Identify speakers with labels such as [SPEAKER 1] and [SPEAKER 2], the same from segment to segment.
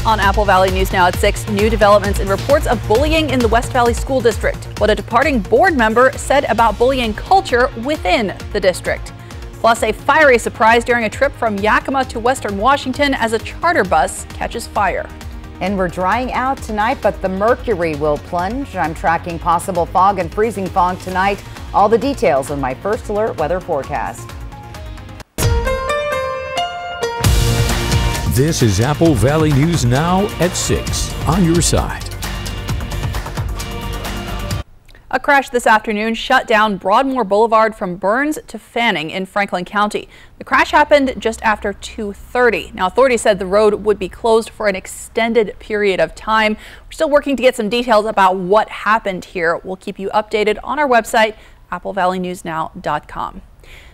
[SPEAKER 1] On Apple Valley News Now at 6, new developments in reports of bullying in the West Valley School District. What a departing board member said about bullying culture within the district. Plus, a fiery surprise during a trip from Yakima to Western Washington as a charter bus catches fire.
[SPEAKER 2] And we're drying out tonight, but the mercury will plunge. I'm tracking possible fog and freezing fog tonight. All the details in my First Alert weather forecast.
[SPEAKER 3] This is Apple Valley News Now at 6 on your side.
[SPEAKER 1] A crash this afternoon shut down Broadmoor Boulevard from Burns to Fanning in Franklin County. The crash happened just after 2:30. Now, authorities said the road would be closed for an extended period of time. We're still working to get some details about what happened here. We'll keep you updated on our website, applevalleyNewsNow.com.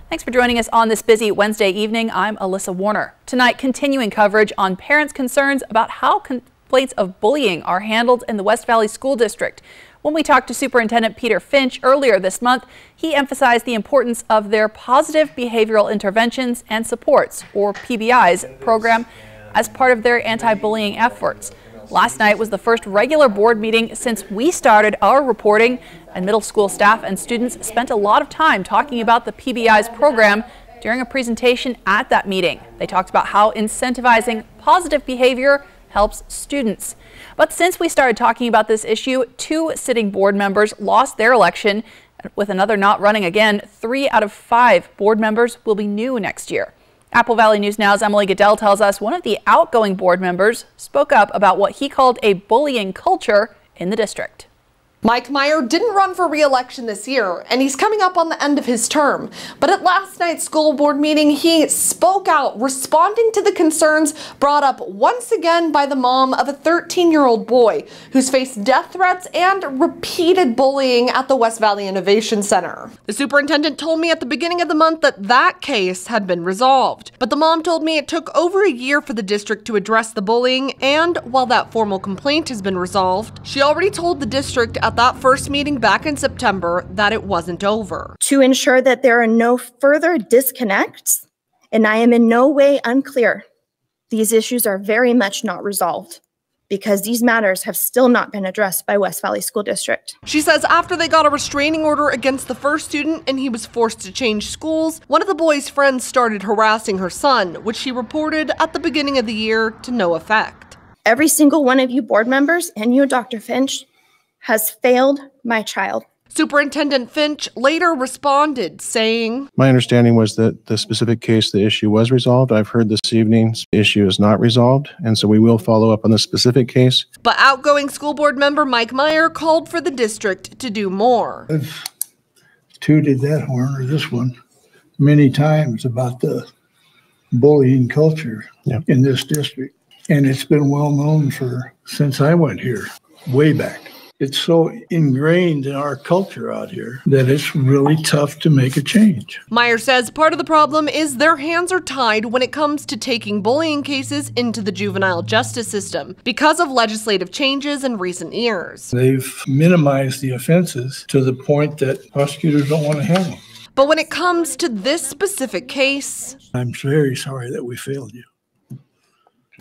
[SPEAKER 1] Thanks for joining us on this busy Wednesday evening. I'm Alyssa Warner. Tonight, continuing coverage on parents' concerns about how complaints of bullying are handled in the West Valley School District. When we talked to Superintendent Peter Finch earlier this month, he emphasized the importance of their Positive Behavioral Interventions and Supports, or PBIs, program as part of their anti-bullying efforts. Last night was the first regular board meeting since we started our reporting, and middle school staff and students spent a lot of time talking about the PBIs program during a presentation at that meeting. They talked about how incentivizing positive behavior helps students. But since we started talking about this issue, 2 sitting board members lost their election. With another not running again, 3 out of 5 board members will be new next year. Apple Valley News Now's Emily Goodell tells us one of the outgoing board members spoke up about what he called a bullying culture in the district.
[SPEAKER 4] Mike Meyer didn't run for re-election this year, and he's coming up on the end of his term. But at last night's school board meeting, he spoke out, responding to the concerns brought up once again by the mom of a 13-year-old boy who's faced death threats and repeated bullying at the West Valley Innovation Center. The superintendent told me at the beginning of the month that case had been resolved. But the mom told me it took over a year for the district to address the bullying, and while that formal complaint has been resolved, she already told the district at that first meeting back in September that it wasn't over.
[SPEAKER 5] To ensure that there are no further disconnects, and I am in no way unclear, these issues are very much not resolved because these matters have still not been addressed by West Valley School District.
[SPEAKER 4] She says after they got a restraining order against the first student and he was forced to change schools, one of the boy's friends started harassing her son, which she reported at the beginning of the year to no effect.
[SPEAKER 5] Every single one of you board members and you, Dr. Finch, has failed my child.
[SPEAKER 4] Superintendent Finch later responded, saying,
[SPEAKER 6] "My understanding was that the specific case, the issue was resolved. I've heard this evening's issue is not resolved, and so we will follow up on the specific case."
[SPEAKER 4] But outgoing school board member Mike Meyer called for the district to do more.
[SPEAKER 7] I've tooted that horn, or this one, many times about the bullying culture in this district. And it's been well known since I went here, way back. It's so ingrained in our culture out here that it's really tough to make a change.
[SPEAKER 4] Meyer says part of the problem is their hands are tied when it comes to taking bullying cases into the juvenile justice system because of legislative changes in recent years.
[SPEAKER 7] They've minimized the offenses to the point that prosecutors don't want to handle them.
[SPEAKER 4] But when it comes to this specific case,
[SPEAKER 7] I'm very sorry that we failed you.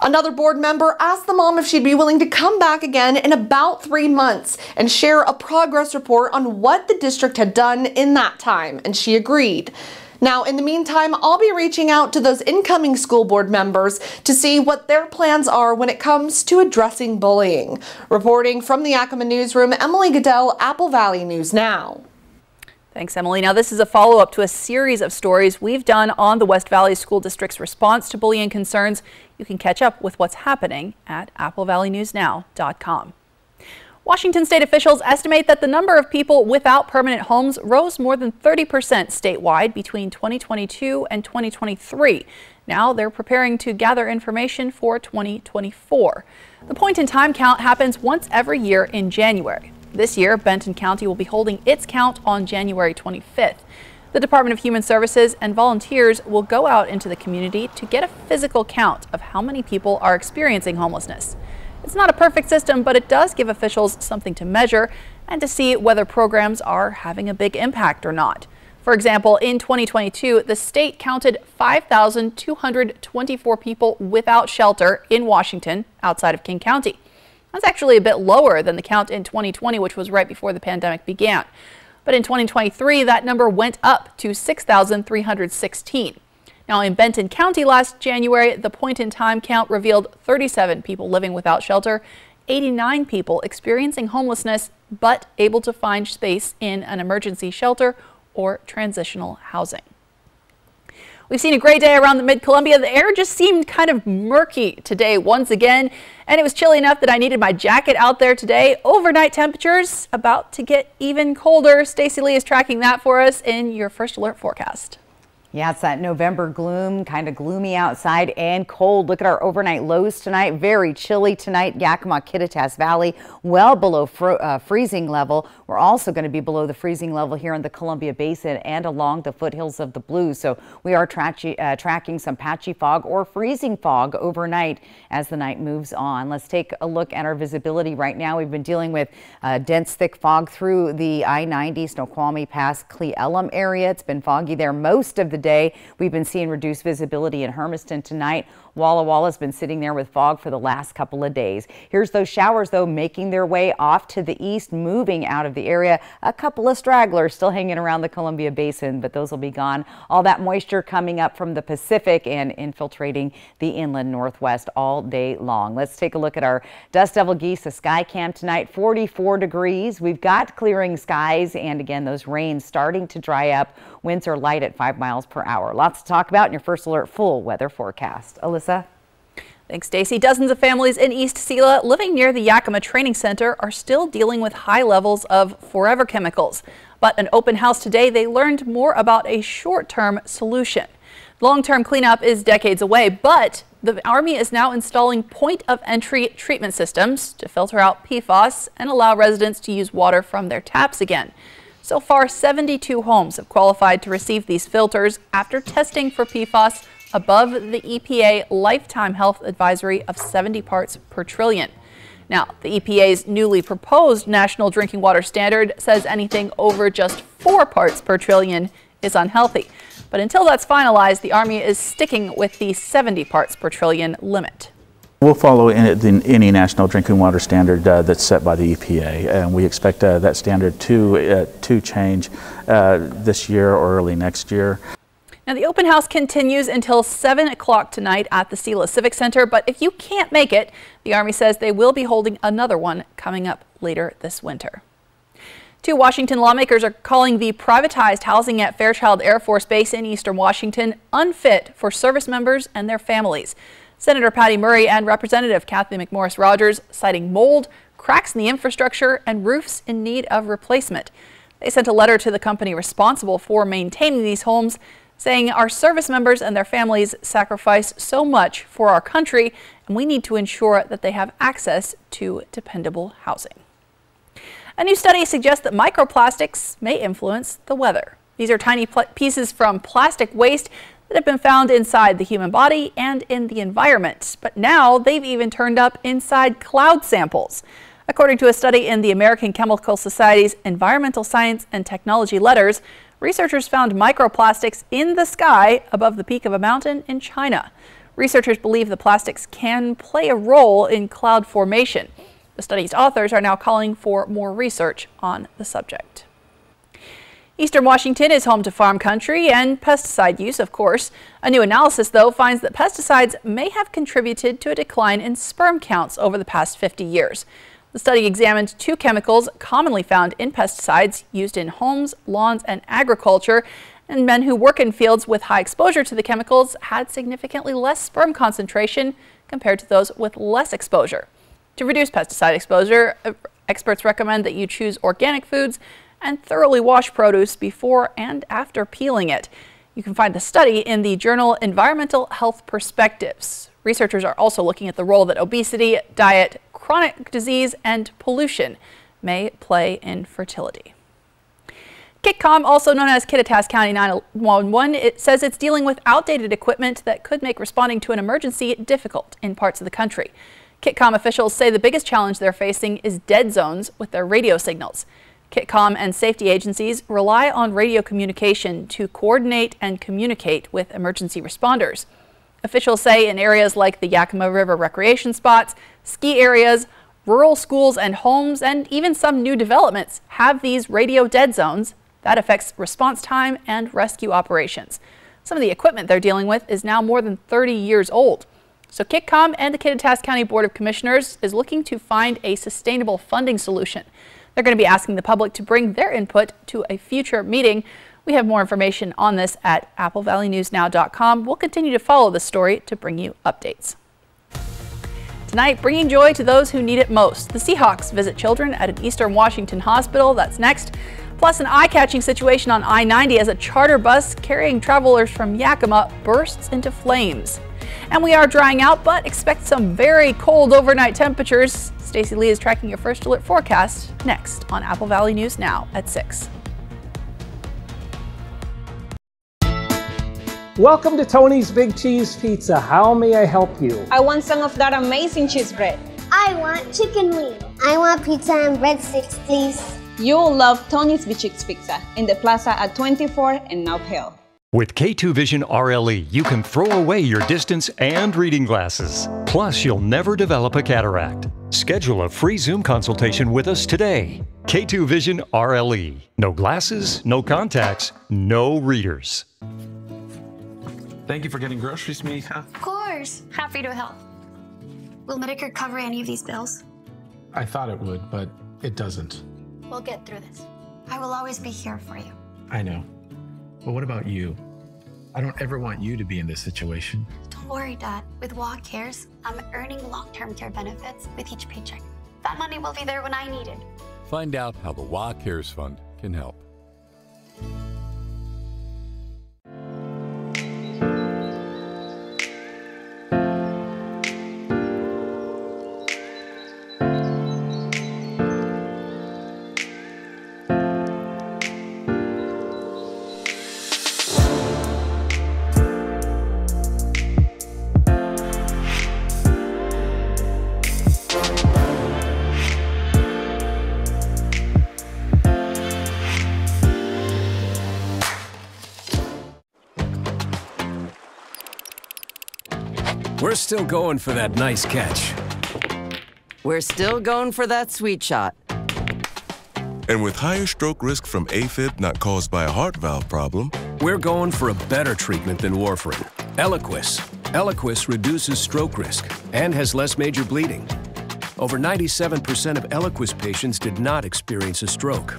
[SPEAKER 4] another board member asked the mom if she'd be willing to come back again in about 3 months and share a progress report on what the district had done in that time, and she agreed. Now, in the meantime, I'll be reaching out to those incoming school board members to see what their plans are when it comes to addressing bullying. Reporting from the Yakima Newsroom, Emily Goodell, Apple Valley News Now.
[SPEAKER 1] Thanks, Emily. Now, this is a follow-up to a series of stories we've done on the West Valley School District's response to bullying concerns. You can catch up with what's happening at applevalleyNewsNow.com. Washington state officials estimate that the number of people without permanent homes rose more than 30% statewide between 2022 and 2023. Now they're preparing to gather information for 2024. The point-in-time count happens once every year in January. This year, Benton County will be holding its count on January 25th. The Department of Human Services and volunteers will go out into the community to get a physical count of how many people are experiencing homelessness. It's not a perfect system, but it does give officials something to measure and to see whether programs are having a big impact or not. For example, in 2022, the state counted 5,224 people without shelter in Washington outside of King County. That's actually a bit lower than the count in 2020, which was right before the pandemic began. But in 2023, that number went up to 6,316. Now, in Benton County last January, the point-in-time count revealed 37 people living without shelter, 89 people experiencing homelessness, but able to find space in an emergency shelter or transitional housing. We've seen a great day around the Mid-Columbia. The air just seemed kind of murky today once again, and it was chilly enough that I needed my jacket out there today. Overnight temperatures about to get even colder. Stacey Lee is tracking that for us in your First Alert forecast.
[SPEAKER 2] Yeah, it's that November gloom, kind of gloomy outside and cold. Look at our overnight lows tonight. Very chilly tonight. Yakima, Kittitas Valley, well below freezing level. We're also going to be below the freezing level here in the Columbia Basin and along the foothills of the Blues. So we are tracking some patchy fog or freezing fog overnight as the night moves on. Let's take a look at our visibility right now. We've been dealing with dense, thick fog through the I-90 Snoqualmie Pass, Cle Elum area. It's been foggy there most of the day. We've been seeing reduced visibility in Hermiston tonight. Walla Walla's been sitting there with fog for the last couple of days. Here's those showers, though, making their way off to the east, moving out of the area. A couple of stragglers still hanging around the Columbia Basin, but those will be gone. All that moisture coming up from the Pacific and infiltrating the inland northwest all day long. Let's take a look at our Dust Devil Geese, a sky cam tonight. 44 degrees. We've got clearing skies, and again, those rains starting to dry up. Winds are light at 5 miles per hour. Lots to talk about in your First Alert full weather forecast. Alyssa?
[SPEAKER 1] Thanks, Stacey. Dozens of families in East Sela living near the Yakima Training Center are still dealing with high levels of forever chemicals. But an open house today, they learned more about a short-term solution. Long-term cleanup is decades away, but the Army is now installing point-of-entry treatment systems to filter out PFAS and allow residents to use water from their taps again. So far, 72 homes have qualified to receive these filters after testing for PFAS above the EPA lifetime health advisory of 70 parts per trillion. Now, the EPA's newly proposed national drinking water standard says anything over just 4 parts per trillion is unhealthy. But until that's finalized, the Army is sticking with the 70 parts per trillion limit.
[SPEAKER 8] We'll follow any national drinking water standard that's set by the EPA, and we expect that standard to change this year or early next year.
[SPEAKER 1] Now, the open house continues until 7 o'clock tonight at the Sela Civic Center, but if you can't make it, the Army says they will be holding another one coming up later this winter. 2 Washington lawmakers are calling the privatized housing at Fairchild Air Force Base in eastern Washington unfit for service members and their families. Senator Patty Murray and Representative Kathy McMorris Rodgers citing mold, cracks in the infrastructure, and roofs in need of replacement. They sent a letter to the company responsible for maintaining these homes, saying our service members and their families sacrifice so much for our country, and we need to ensure that they have access to dependable housing. A new study suggests that microplastics may influence the weather. These are tiny pieces from plastic waste that have been found inside the human body and in the environment, but now they've even turned up inside cloud samples. According to a study in the American Chemical Society's Environmental Science and Technology Letters, researchers found microplastics in the sky above the peak of a mountain in China. Researchers believe the plastics can play a role in cloud formation. The study's authors are now calling for more research on the subject. Eastern Washington is home to farm country and pesticide use, of course. A new analysis, though, finds that pesticides may have contributed to a decline in sperm counts over the past 50 years. The study examined 2 chemicals commonly found in pesticides used in homes, lawns, and agriculture, and men who work in fields with high exposure to the chemicals had significantly less sperm concentration compared to those with less exposure. To reduce pesticide exposure, experts recommend that you choose organic foods and thoroughly wash produce before and after peeling it. You can find the study in the journal Environmental Health Perspectives. Researchers are also looking at the role that obesity, diet, chronic disease, and pollution may play in fertility. KITCOM, also known as Kittitas County 911, it says it's dealing with outdated equipment that could make responding to an emergency difficult in parts of the country. KITCOM officials say the biggest challenge they're facing is dead zones with their radio signals. KITCOM and safety agencies rely on radio communication to coordinate and communicate with emergency responders. Officials say in areas like the Yakima River recreation spots, ski areas, rural schools and homes, and even some new developments have these radio dead zones. That affects response time and rescue operations. Some of the equipment they're dealing with is now more than 30 years old. So KITCOM and the Kittitas County Board of Commissioners is looking to find a sustainable funding solution. They're going to be asking the public to bring their input to a future meeting. We have more information on this at applevalleynewsnow.com. We'll continue to follow this story to bring you updates. Tonight, bringing joy to those who need it most. The Seahawks visit children at an Eastern Washington hospital. That's next. Plus, an eye-catching situation on I-90 as a charter bus carrying travelers from Yakima bursts into flames. And we are drying out, but expect some very cold overnight temperatures. Stacey Lee is tracking your first alert forecast next on Apple Valley News Now at 6.
[SPEAKER 9] Welcome to Tony's Big Cheese Pizza. How may I help you?
[SPEAKER 10] I want some of that amazing cheese bread.
[SPEAKER 11] I want chicken wings. I want pizza and breadsticks, please.
[SPEAKER 10] You'll love Tony's Big Cheese Pizza in the plaza at 24 and Nob Hill.
[SPEAKER 12] With K2 Vision RLE, you can throw away your distance and reading glasses. Plus, you'll never develop a cataract. Schedule a free Zoom consultation with us today. K2 Vision RLE. No glasses, no contacts, no readers.
[SPEAKER 13] Thank you for getting groceries, Mika.
[SPEAKER 14] Of course. Happy to help. Will Medicare cover any of these bills?
[SPEAKER 13] I thought it would, but it doesn't.
[SPEAKER 14] We'll get through this. I will always be here for you.
[SPEAKER 13] I know. But what about you? I don't ever want you to be in this situation.
[SPEAKER 14] Don't worry, Dad. With WA Cares, I'm earning long-term care benefits with each paycheck. That money will be there when I need it.
[SPEAKER 15] Find out how the WA Cares Fund can help.
[SPEAKER 16] We're still going for that nice catch.
[SPEAKER 17] We're still going for that sweet shot.
[SPEAKER 18] And with higher stroke risk from AFib not caused by a heart valve problem,
[SPEAKER 16] we're going for a better treatment than warfarin. Eliquis. Eliquis reduces stroke risk and has less major bleeding. Over 97% of Eliquis patients did not experience a stroke.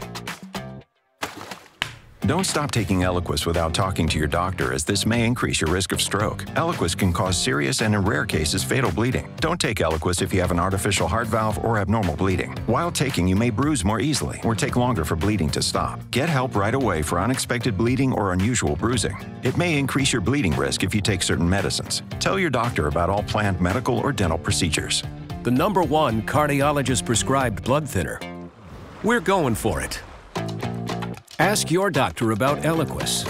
[SPEAKER 19] Don't stop taking Eliquis without talking to your doctor, as this may increase your risk of stroke. Eliquis can cause serious and, in rare cases, fatal bleeding. Don't take Eliquis if you have an artificial heart valve or abnormal bleeding. While taking, you may bruise more easily or take longer for bleeding to stop. Get help right away for unexpected bleeding or unusual bruising. It may increase your bleeding risk if you take certain medicines. Tell your doctor about all planned medical or dental procedures.
[SPEAKER 16] The #1 cardiologist-prescribed blood thinner. We're going for it. Ask your doctor about Eliquis.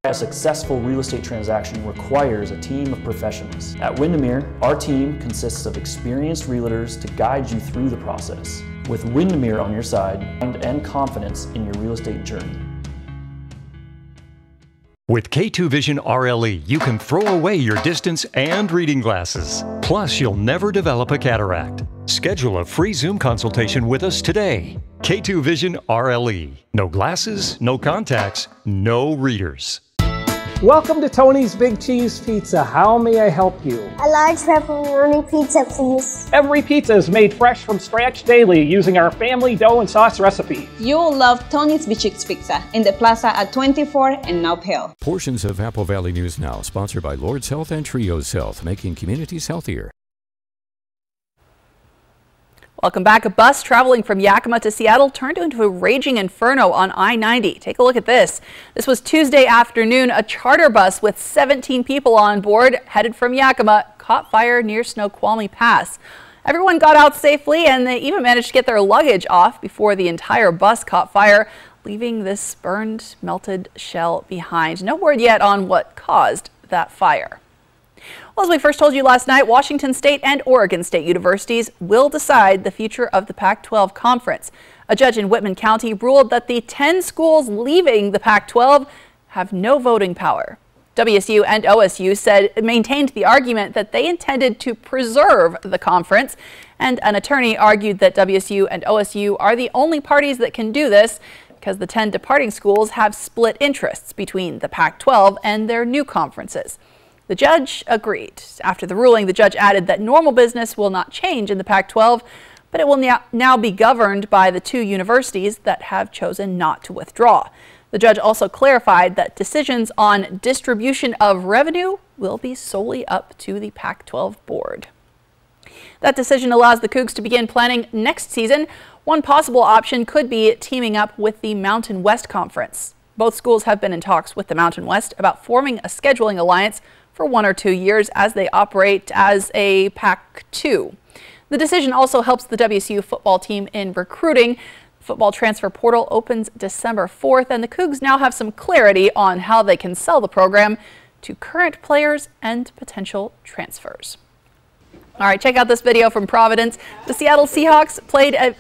[SPEAKER 20] A successful real estate transaction requires a team of professionals. At Windermere, our team consists of experienced realtors to guide you through the process. With Windermere on your side and confidence in your real estate journey.
[SPEAKER 12] With K2 Vision RLE, you can throw away your distance and reading glasses. Plus, you'll never develop a cataract. Schedule a free Zoom consultation with us today. K2 Vision RLE. No glasses, no contacts, no readers.
[SPEAKER 9] Welcome to Tony's Big Cheese Pizza. How may I help you?
[SPEAKER 11] A large pepperoni pizza, please.
[SPEAKER 9] Every pizza is made fresh from scratch daily using our family dough and sauce recipe.
[SPEAKER 10] You'll love Tony's Big Cheese Pizza in the plaza at 24 and Nob Hill.
[SPEAKER 3] Portions of Apple Valley News Now, sponsored by Lord's Health and Trios Health, making communities healthier.
[SPEAKER 1] Welcome back. A bus traveling from Yakima to Seattle turned into a raging inferno on I-90. Take a look at this. This was Tuesday afternoon. A charter bus with 17 people on board headed from Yakima caught fire near Snoqualmie Pass. Everyone got out safely, and they even managed to get their luggage off before the entire bus caught fire, leaving this burned, melted shell behind. No word yet on what caused that fire. Well, as we first told you last night, Washington State and Oregon State universities will decide the future of the Pac-12 conference. A judge in Whitman County ruled that the 10 schools leaving the Pac-12 have no voting power. WSU and OSU maintained the argument that they intended to preserve the conference, and an attorney argued that WSU and OSU are the only parties that can do this because the 10 departing schools have split interests between the Pac-12 and their new conferences. The judge agreed. After the ruling, the judge added that normal business will not change in the Pac-12, but it will now be governed by the 2 universities that have chosen not to withdraw. The judge also clarified that decisions on distribution of revenue will be solely up to the Pac-12 board. That decision allows the Cougs to begin planning next season. One possible option could be teaming up with the Mountain West Conference. Both schools have been in talks with the Mountain West about forming a scheduling alliance for 1 or 2 years as they operate as a Pac-2. The decision also helps the WSU football team in recruiting. Football transfer portal opens December 4th, and the Cougs now have some clarity on how they can sell the program to current players and potential transfers. All right, check out this video from Providence. The Seattle Seahawks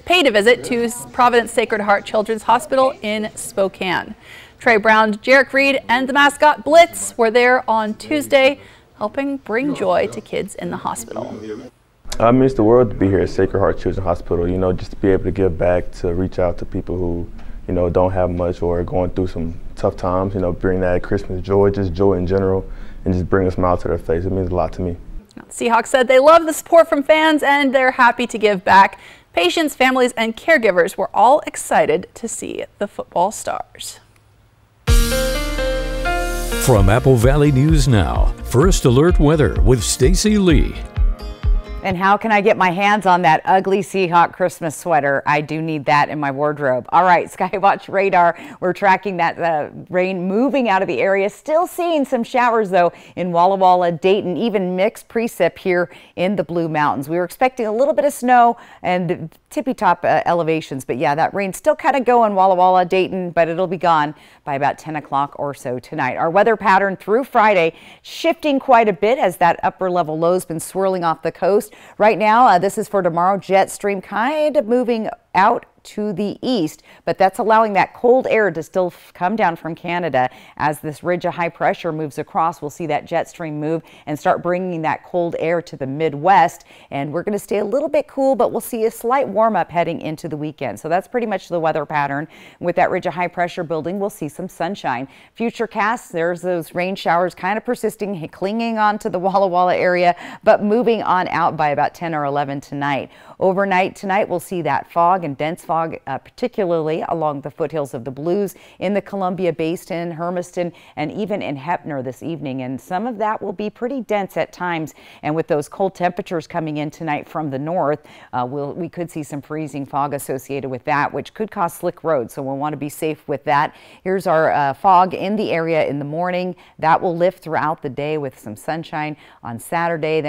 [SPEAKER 1] paid a visit to Providence Sacred Heart Children's Hospital in Spokane. Trey Brown, Jarek Reed, and the mascot Blitz were there on Tuesday, helping bring joy to kids in the hospital.
[SPEAKER 21] It means the world to be here at Sacred Heart Children's Hospital, you know, just to be able to give back, to reach out to people who, you know, don't have much or are going through some tough times, you know, bring that Christmas joy, just joy in general, and just bring a smile to their face. It means a lot to me.
[SPEAKER 1] Seahawks said they love the support from fans and they're happy to give back. Patients, families, and caregivers were all excited to see the football stars.
[SPEAKER 3] From Apple Valley News Now, First Alert Weather with Stacy Lee.
[SPEAKER 2] And how can I get my hands on that ugly Seahawk Christmas sweater? I do need that in my wardrobe. All right, Skywatch radar. We're tracking that rain moving out of the area. Still seeing some showers, though, in Walla Walla, Dayton, even mixed precip here in the Blue Mountains. We were expecting a little bit of snow and tippy-top elevations, but yeah, that rain still kind of going Walla Walla, Dayton, but it'll be gone by about 10 o'clock or so tonight. Our weather pattern through Friday shifting quite a bit as that upper level low has been swirling off the coast. Right now, this is for tomorrow. Jet stream kind of moving out to the east, but that's allowing that cold air to still come down from Canada. As this ridge of high pressure moves across, we'll see that jet stream move and start bringing that cold air to the Midwest, and we're going to stay a little bit cool, but we'll see a slight warm up heading into the weekend. So that's pretty much the weather pattern. With that ridge of high pressure building, we'll see some sunshine. Future casts, there's those rain showers kind of persisting, clinging on to the Walla Walla area, but moving on out by about 10 or 11 tonight. Overnight tonight, we'll see that fog and dense fog, particularly along the foothills of the Blues, in the Columbia Basin, Hermiston, and even in Heppner this evening. And some of that will be pretty dense at times. And with those cold temperatures coming in tonight from the north, we could see some freezing fog associated with that, which could cause slick roads. So we'll want to be safe with that. Here's our fog in the area in the morning. That will lift throughout the day with some sunshine on Saturday,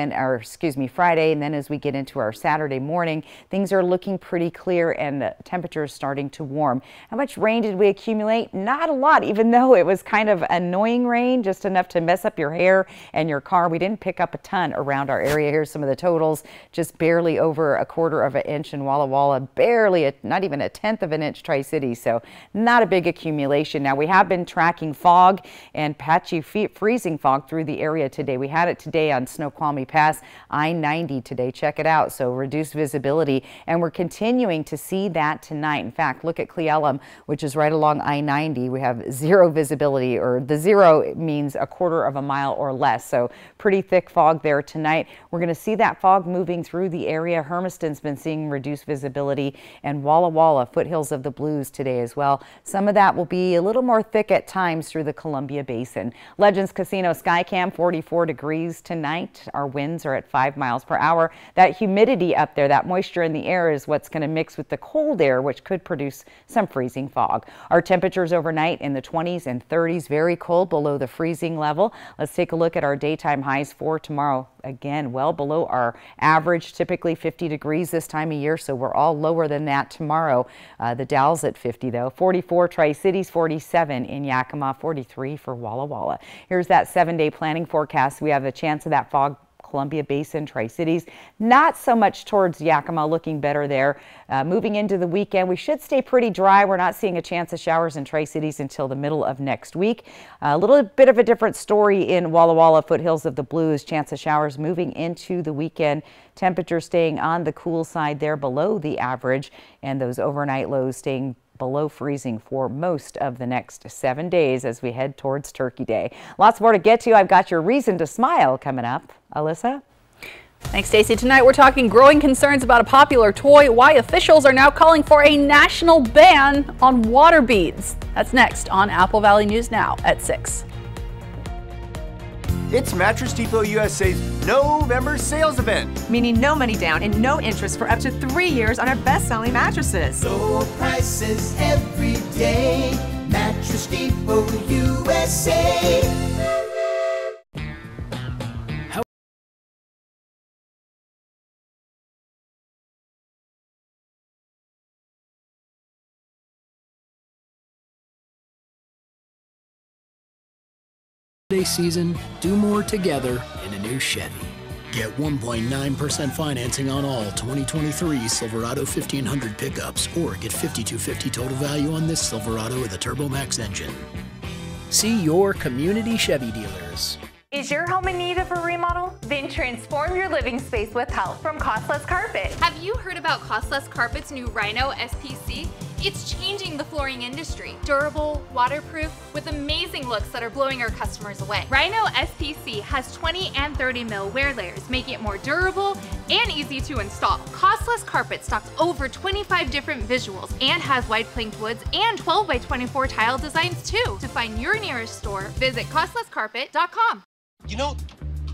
[SPEAKER 2] Friday. And then as we get into our Saturday morning, things are looking pretty clear and temperatures starting to warm. How much rain did we accumulate? Not a lot, even though it was kind of annoying rain, just enough to mess up your hair and your car. We didn't pick up a ton around our area. Here's some of the totals. Just barely over a quarter of an inch in Walla Walla, barely, not even a tenth of an inch Tri-City, so not a big accumulation. Now, we have been tracking fog and patchy freezing fog through the area today. We had it today on Snoqualmie Pass, I-90 today. Check it out. So reduced visibility, and we're continuing to see that tonight. In fact, look at Cle Elum, which is right along I-90. We have zero visibility, or the zero means a quarter of a mile or less. So pretty thick fog there tonight. We're going to see that fog moving through the area. Hermiston's been seeing reduced visibility, and Walla Walla, foothills of the Blues today as well. Some of that will be a little more thick at times through the Columbia Basin. Legends Casino Skycam, 44 degrees tonight. Our winds are at 5 miles per hour. That humidity up there, that moisture in the air, is what's going to mix with the cold air, which could produce some freezing fog. Our temperatures overnight in the 20s and 30s, very cold, below the freezing level. Let's take a look at our daytime highs for tomorrow. Again, well below our average, typically 50 degrees this time of year, so we're all lower than that tomorrow. The Dalles at 50, though. 44 Tri-Cities, 47 in Yakima, 43 for Walla Walla. Here's that 7-day planning forecast. We have a chance of that fog Columbia Basin, Tri-Cities. Not so much towards Yakima, looking better there. Moving into the weekend, we should stay pretty dry. We're not seeing a chance of showers in Tri-Cities until the middle of next week. A little bit of a different story in Walla Walla, foothills of the Blues. Chance of showers moving into the weekend. Temperatures staying on the cool side there, below the average, and those overnight lows staying below freezing for most of the next 7 days as we head towards Turkey Day. Lots more to get to. I've got your reason to smile coming up. Alyssa?
[SPEAKER 1] Thanks, Stacey. Tonight we're talking growing concerns about a popular toy, why officials are now calling for a national ban on water beads. That's next on Apple Valley News Now at 6.
[SPEAKER 5] It's Mattress Depot USA's November sales event.
[SPEAKER 22] Meaning no money down and no interest for up to 3 years on our best-selling mattresses.
[SPEAKER 23] Low prices every day. Mattress Depot USA.
[SPEAKER 24] Holiday season, do more together in a new Chevy. Get 1.9% financing on all 2023 Silverado 1500 pickups, or get $5,250 total value on this Silverado with a TurboMax engine. See your community Chevy dealers.
[SPEAKER 25] Is your home in need of a remodel? Then transform your living space with help from Costless Carpet.
[SPEAKER 26] Have you heard about Costless Carpet's new Rhino SPC? It's changing the flooring industry. Durable, waterproof, with amazing looks that are blowing our customers away. Rhino SPC has 20 and 30 mil wear layers, making it more durable and easy to install. Costless Carpet stocks over 25 different visuals and has wide planked woods and 12 by 24 tile designs too. To find your nearest store, visit costlesscarpet.com.
[SPEAKER 27] You know,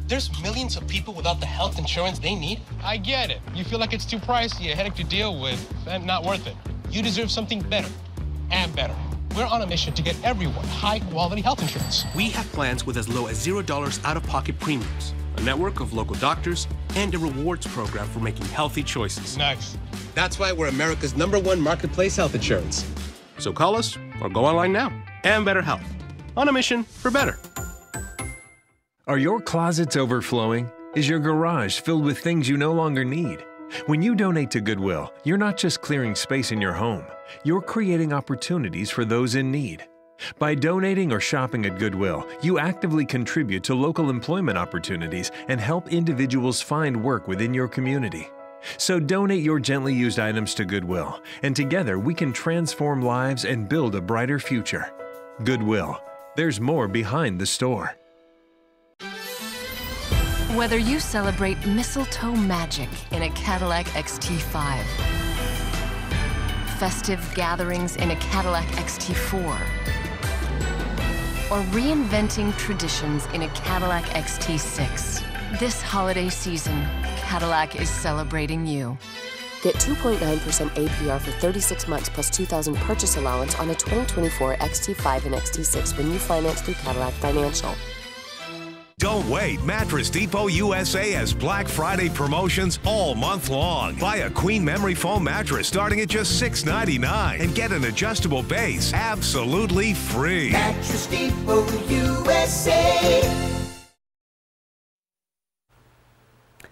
[SPEAKER 27] there's millions of people without the health insurance they need.
[SPEAKER 28] I get it. You feel like it's too pricey, a headache to deal with, and not worth it.
[SPEAKER 27] You deserve something better and better. We're on a mission to get everyone high-quality health insurance. We have plans with as low as $0 out-of-pocket premiums, a network of local doctors, and a rewards program for making healthy choices.
[SPEAKER 28] Nice.
[SPEAKER 27] That's why we're America's #1 marketplace health insurance. So call us or go online now. And Better Health. On a mission for better.
[SPEAKER 29] Are your closets overflowing? Is your garage filled with things you no longer need? When you donate to Goodwill, you're not just clearing space in your home, you're creating opportunities for those in need. By donating or shopping at Goodwill, you actively contribute to local employment opportunities and help individuals find work within your community. So donate your gently used items to Goodwill, and together we can transform lives and build a brighter future. Goodwill. There's more behind the store.
[SPEAKER 30] Whether you celebrate mistletoe magic in a Cadillac XT5, festive gatherings in a Cadillac XT4, or reinventing traditions in a Cadillac XT6, this holiday season, Cadillac is celebrating you.
[SPEAKER 31] Get 2.9% APR for 36 months plus $2,000 purchase allowance on a 2024 XT5 and XT6 when you finance through Cadillac Financial.
[SPEAKER 32] Don't wait. Mattress Depot USA has Black Friday promotions all month long. Buy a queen memory foam mattress starting at just $6.99 and get an adjustable base absolutely free.
[SPEAKER 23] Mattress Depot USA.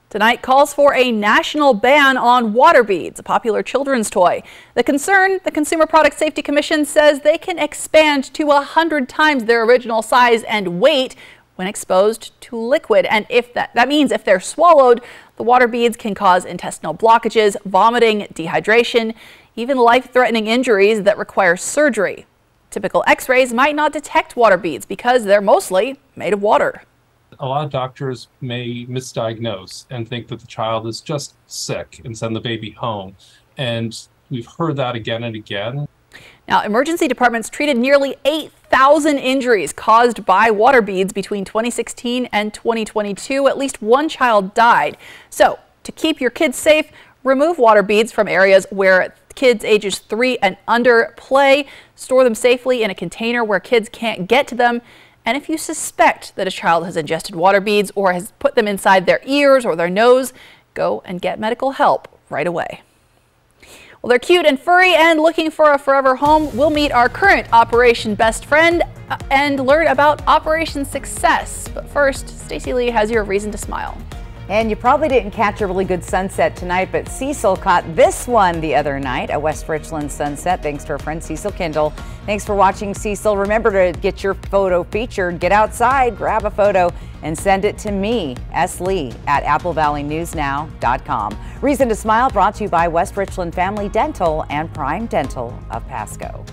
[SPEAKER 1] Tonight calls for a national ban on water beads, a popular children's toy. The concern, the Consumer Product Safety Commission says they can expand to 100 times their original size and weight when exposed to liquid. And if that means if they're swallowed, the water beads can cause intestinal blockages, vomiting, dehydration, even life-threatening injuries that require surgery. Typical x-rays might not detect water beads because they're mostly made of water.
[SPEAKER 33] A lot of doctors may misdiagnose and think that the child is just sick and send the baby home. And we've heard that again and again.
[SPEAKER 1] Now, emergency departments treated nearly 8,000 injuries caused by water beads between 2016 and 2022. At least one child died. So, to keep your kids safe, remove water beads from areas where kids ages 3 and under play. Store them safely in a container where kids can't get to them. And if you suspect that a child has ingested water beads or has put them inside their ears or their nose, go and get medical help right away. Well, they're cute and furry and looking for a forever home. We'll meet our current Operation Best Friend and learn about Operation Success. But first, Stacey Lee has your reason to smile.
[SPEAKER 2] And you probably didn't catch a really good sunset tonight, but Cecil caught this one the other night, a West Richland sunset, thanks to our friend Cecil Kindle. Thanks for watching, Cecil. Remember to get your photo featured. Get outside, grab a photo, and send it to me, S. Lee, at AppleValleyNewsNow.com. Reason to Smile brought to you by West Richland Family Dental and Prime Dental of Pasco.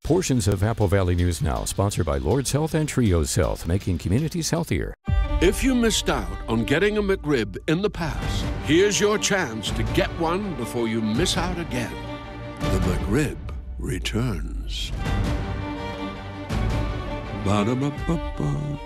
[SPEAKER 3] Portions of Apple Valley News Now, sponsored by Lord's Health and Trios Health, making communities healthier.
[SPEAKER 4] If you missed out on getting a McRib in the past, here's your chance to get one before you miss out again. The McRib returns. Ba-da-ba-ba-ba.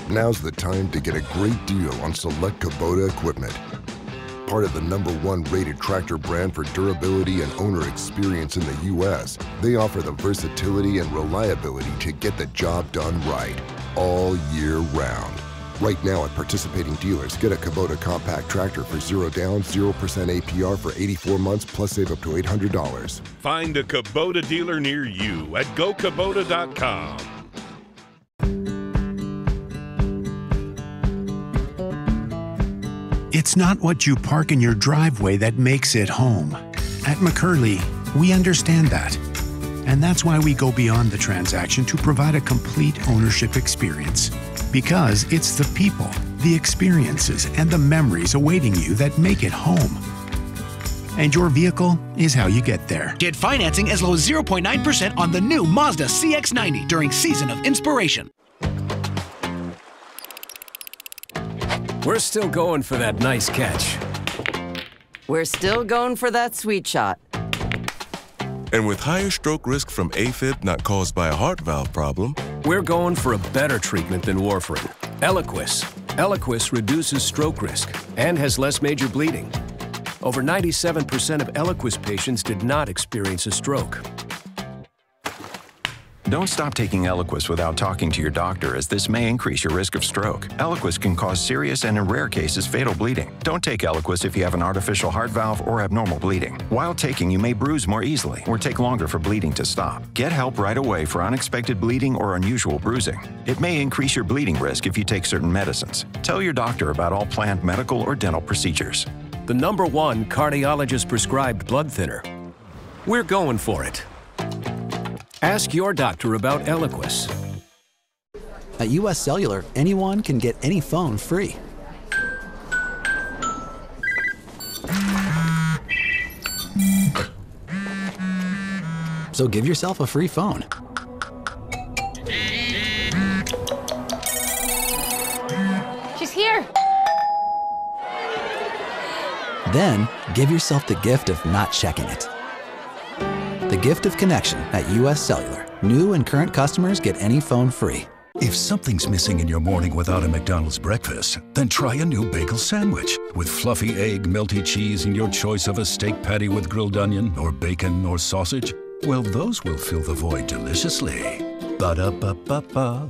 [SPEAKER 6] Now's the time to get a great deal on select Kubota equipment. Part of the #1 rated tractor brand for durability and owner experience in the U.S., they offer the versatility and reliability to get the job done right, all year round. Right now at participating dealers, get a Kubota compact tractor for 0 down, 0% APR for 84 months, plus save up to $800.
[SPEAKER 32] Find a Kubota dealer near you at GoKubota.com.
[SPEAKER 7] It's not what you park in your driveway that makes it home. At McCurley, we understand that. And that's why we go beyond the transaction to provide a complete ownership experience. Because it's the people, the experiences, and the memories awaiting you that make it home. And your vehicle is how you get there.
[SPEAKER 8] Get financing as low as 0.9% on the new Mazda CX-90 during Season of Inspiration.
[SPEAKER 12] We're still going for that nice catch.
[SPEAKER 13] We're still going for that sweet shot.
[SPEAKER 14] And with higher stroke risk from AFib not caused by a heart valve problem,
[SPEAKER 12] we're going for a better treatment than warfarin. Eliquis. Eliquis reduces stroke risk and has less major bleeding. Over 97% of Eliquis patients did not experience a stroke.
[SPEAKER 15] Don't stop taking Eliquis without talking to your doctor, as this may increase your risk of stroke. Eliquis can cause serious and, in rare cases, fatal bleeding. Don't take Eliquis if you have an artificial heart valve or abnormal bleeding. While taking, you may bruise more easily or take longer for bleeding to stop. Get help right away for unexpected bleeding or unusual bruising. It may increase your bleeding risk if you take certain medicines. Tell your doctor about all planned medical or dental procedures.
[SPEAKER 12] The #1 cardiologist-prescribed blood thinner. We're going for it. Ask your doctor about Eliquis.
[SPEAKER 16] At US Cellular, anyone can get any phone free. So give yourself a free phone.
[SPEAKER 25] She's here.
[SPEAKER 16] Then give yourself the gift of not checking it. The gift of connection at US Cellular. New and current customers get any phone free.
[SPEAKER 17] If something's missing in your morning without a McDonald's breakfast, then try a new bagel sandwich with fluffy egg, melty cheese, and your choice of a steak patty with grilled onion or bacon or sausage. Well, those will fill the void deliciously. Ba-da-ba-ba-ba.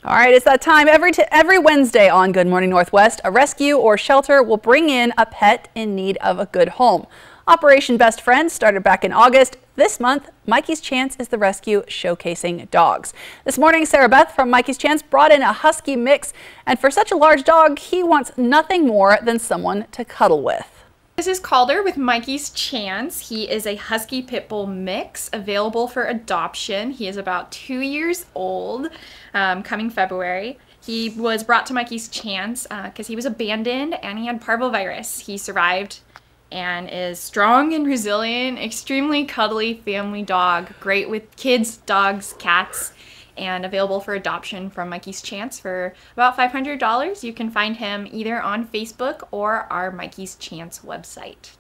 [SPEAKER 1] All right, it's that time. Every Wednesday on Good Morning Northwest, a rescue or shelter will bring in a pet in need of a good home. Operation Best Friends started back in August. This month, Mikey's Chance is the rescue showcasing dogs. This morning, Sarah Beth from Mikey's Chance brought in a husky mix, and for such a large dog, he wants nothing more than someone to cuddle with.
[SPEAKER 18] This is Calder with Mikey's Chance. He is a Husky Pit Bull mix available for adoption. He is about 2 years old, coming February. He was brought to Mikey's Chance because he was abandoned and he had parvovirus. He survived and is strong and resilient, extremely cuddly family dog, great with kids, dogs, cats, and available for adoption from Mikey's Chance for about $500. You can find him either on Facebook or our Mikey's Chance website.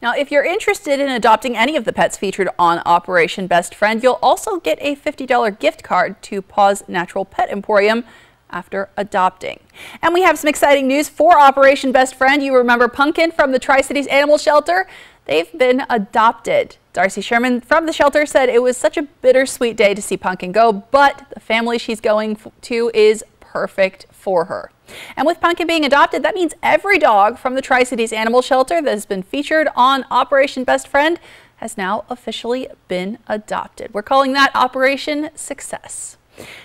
[SPEAKER 1] Now, if you're interested in adopting any of the pets featured on Operation Best Friend, you'll also get a $50 gift card to Paws Natural Pet Emporium after adopting. And we have some exciting news for Operation Best Friend. You remember Pumpkin from the Tri-Cities Animal Shelter? They've been adopted. Darcy Sherman from the shelter said it was such a bittersweet day to see Pumpkin go, but the family she's going to is perfect for her. And with Pumpkin being adopted, that means every dog from the Tri-Cities Animal Shelter that has been featured on Operation Best Friend has now officially been adopted. We're calling that Operation Success.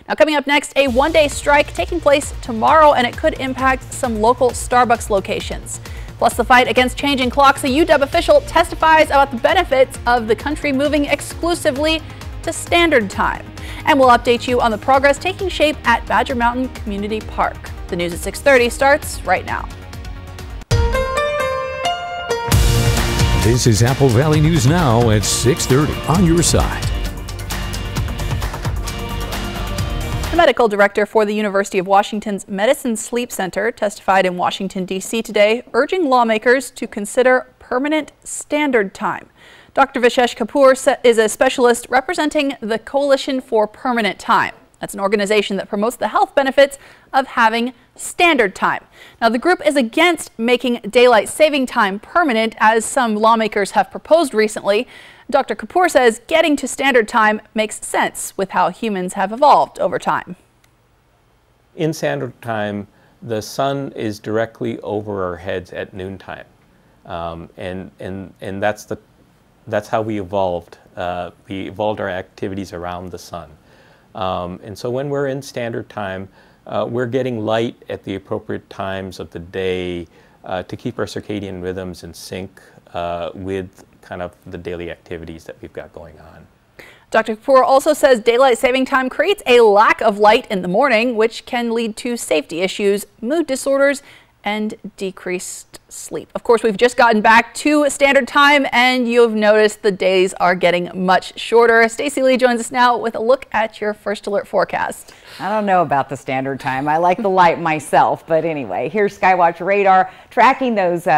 [SPEAKER 1] Now, coming up next, a one-day strike taking place tomorrow, and it could impact some local Starbucks locations. Plus, the fight against changing clocks, a UW official testifies about the benefits of the country moving exclusively to standard time. And we'll update you on the progress taking shape at Badger Mountain Community Park. The news at 6:30 starts right now.
[SPEAKER 3] This is Apple Valley News Now at 6:30 on your side.
[SPEAKER 1] The medical director for the University of Washington's Medicine Sleep Center testified in Washington, D.C. today, urging lawmakers to consider permanent standard time. Dr. Vishesh Kapoor is a specialist representing the Coalition for Permanent Time. That's an organization that promotes the health benefits of having standard time. Now, the group is against making daylight saving time permanent, as some lawmakers have proposed recently. Dr. Kapoor says getting to standard time makes sense with how humans have evolved over time.
[SPEAKER 5] In standard time, the sun is directly over our heads at noontime, and that's how we evolved. We evolved our activities around the sun. And so when we're in standard time, we're getting light at the appropriate times of the day to keep our circadian rhythms in sync with kind of the daily activities that we've got going on.
[SPEAKER 1] Dr. Kapoor also says daylight saving time creates a lack of light in the morning, which can lead to safety issues, mood disorders, and decreased sleep. Of course, we've just gotten back to standard time, and you've noticed the days are getting much shorter. Stacey Lee joins us now with a look at your first alert forecast.
[SPEAKER 2] I don't know about the standard time. I like the light myself, but anyway, here's Skywatch radar tracking those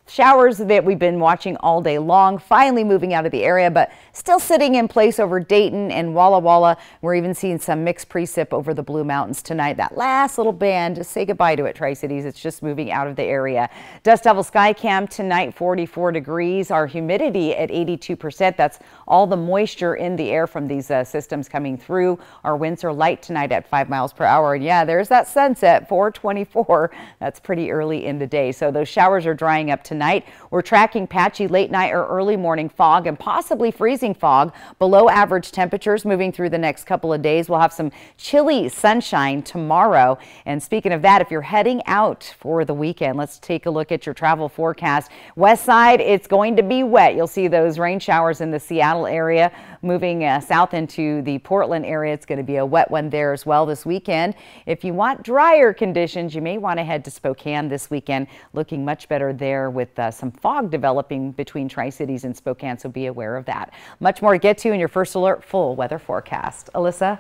[SPEAKER 2] showers that we've been watching all day long, finally moving out of the area, but still sitting in place over Dayton and Walla Walla. We're even seeing some mixed precip over the Blue Mountains tonight. That last little band, just say goodbye to it, Tri-Cities. It's just moving out of the area. Dust Devil Sky Cam tonight, 44 degrees. Our humidity at 82%. That's all the moisture in the air from these systems coming through. Our winds are light tonight at 5 miles per hour. And yeah, there's that sunset, 4:24. That's pretty early in the day. So those showers are drying up tonight. We're tracking patchy late night or early morning fog and possibly freezing fog, below average temperatures moving through the next couple of days. We'll have some chilly sunshine tomorrow. And speaking of that, if you're heading out for the weekend, let's take a look at your travel forecast. West side, it's going to be wet. You'll see those rain showers in the Seattle area. Moving south into the Portland area, it's going to be a wet one there as well this weekend. If you want drier conditions, you may want to head to Spokane this weekend. Looking much better there with some fog developing between Tri-Cities and Spokane, so be aware of that. Much more to get to in your first alert full weather forecast. Alyssa?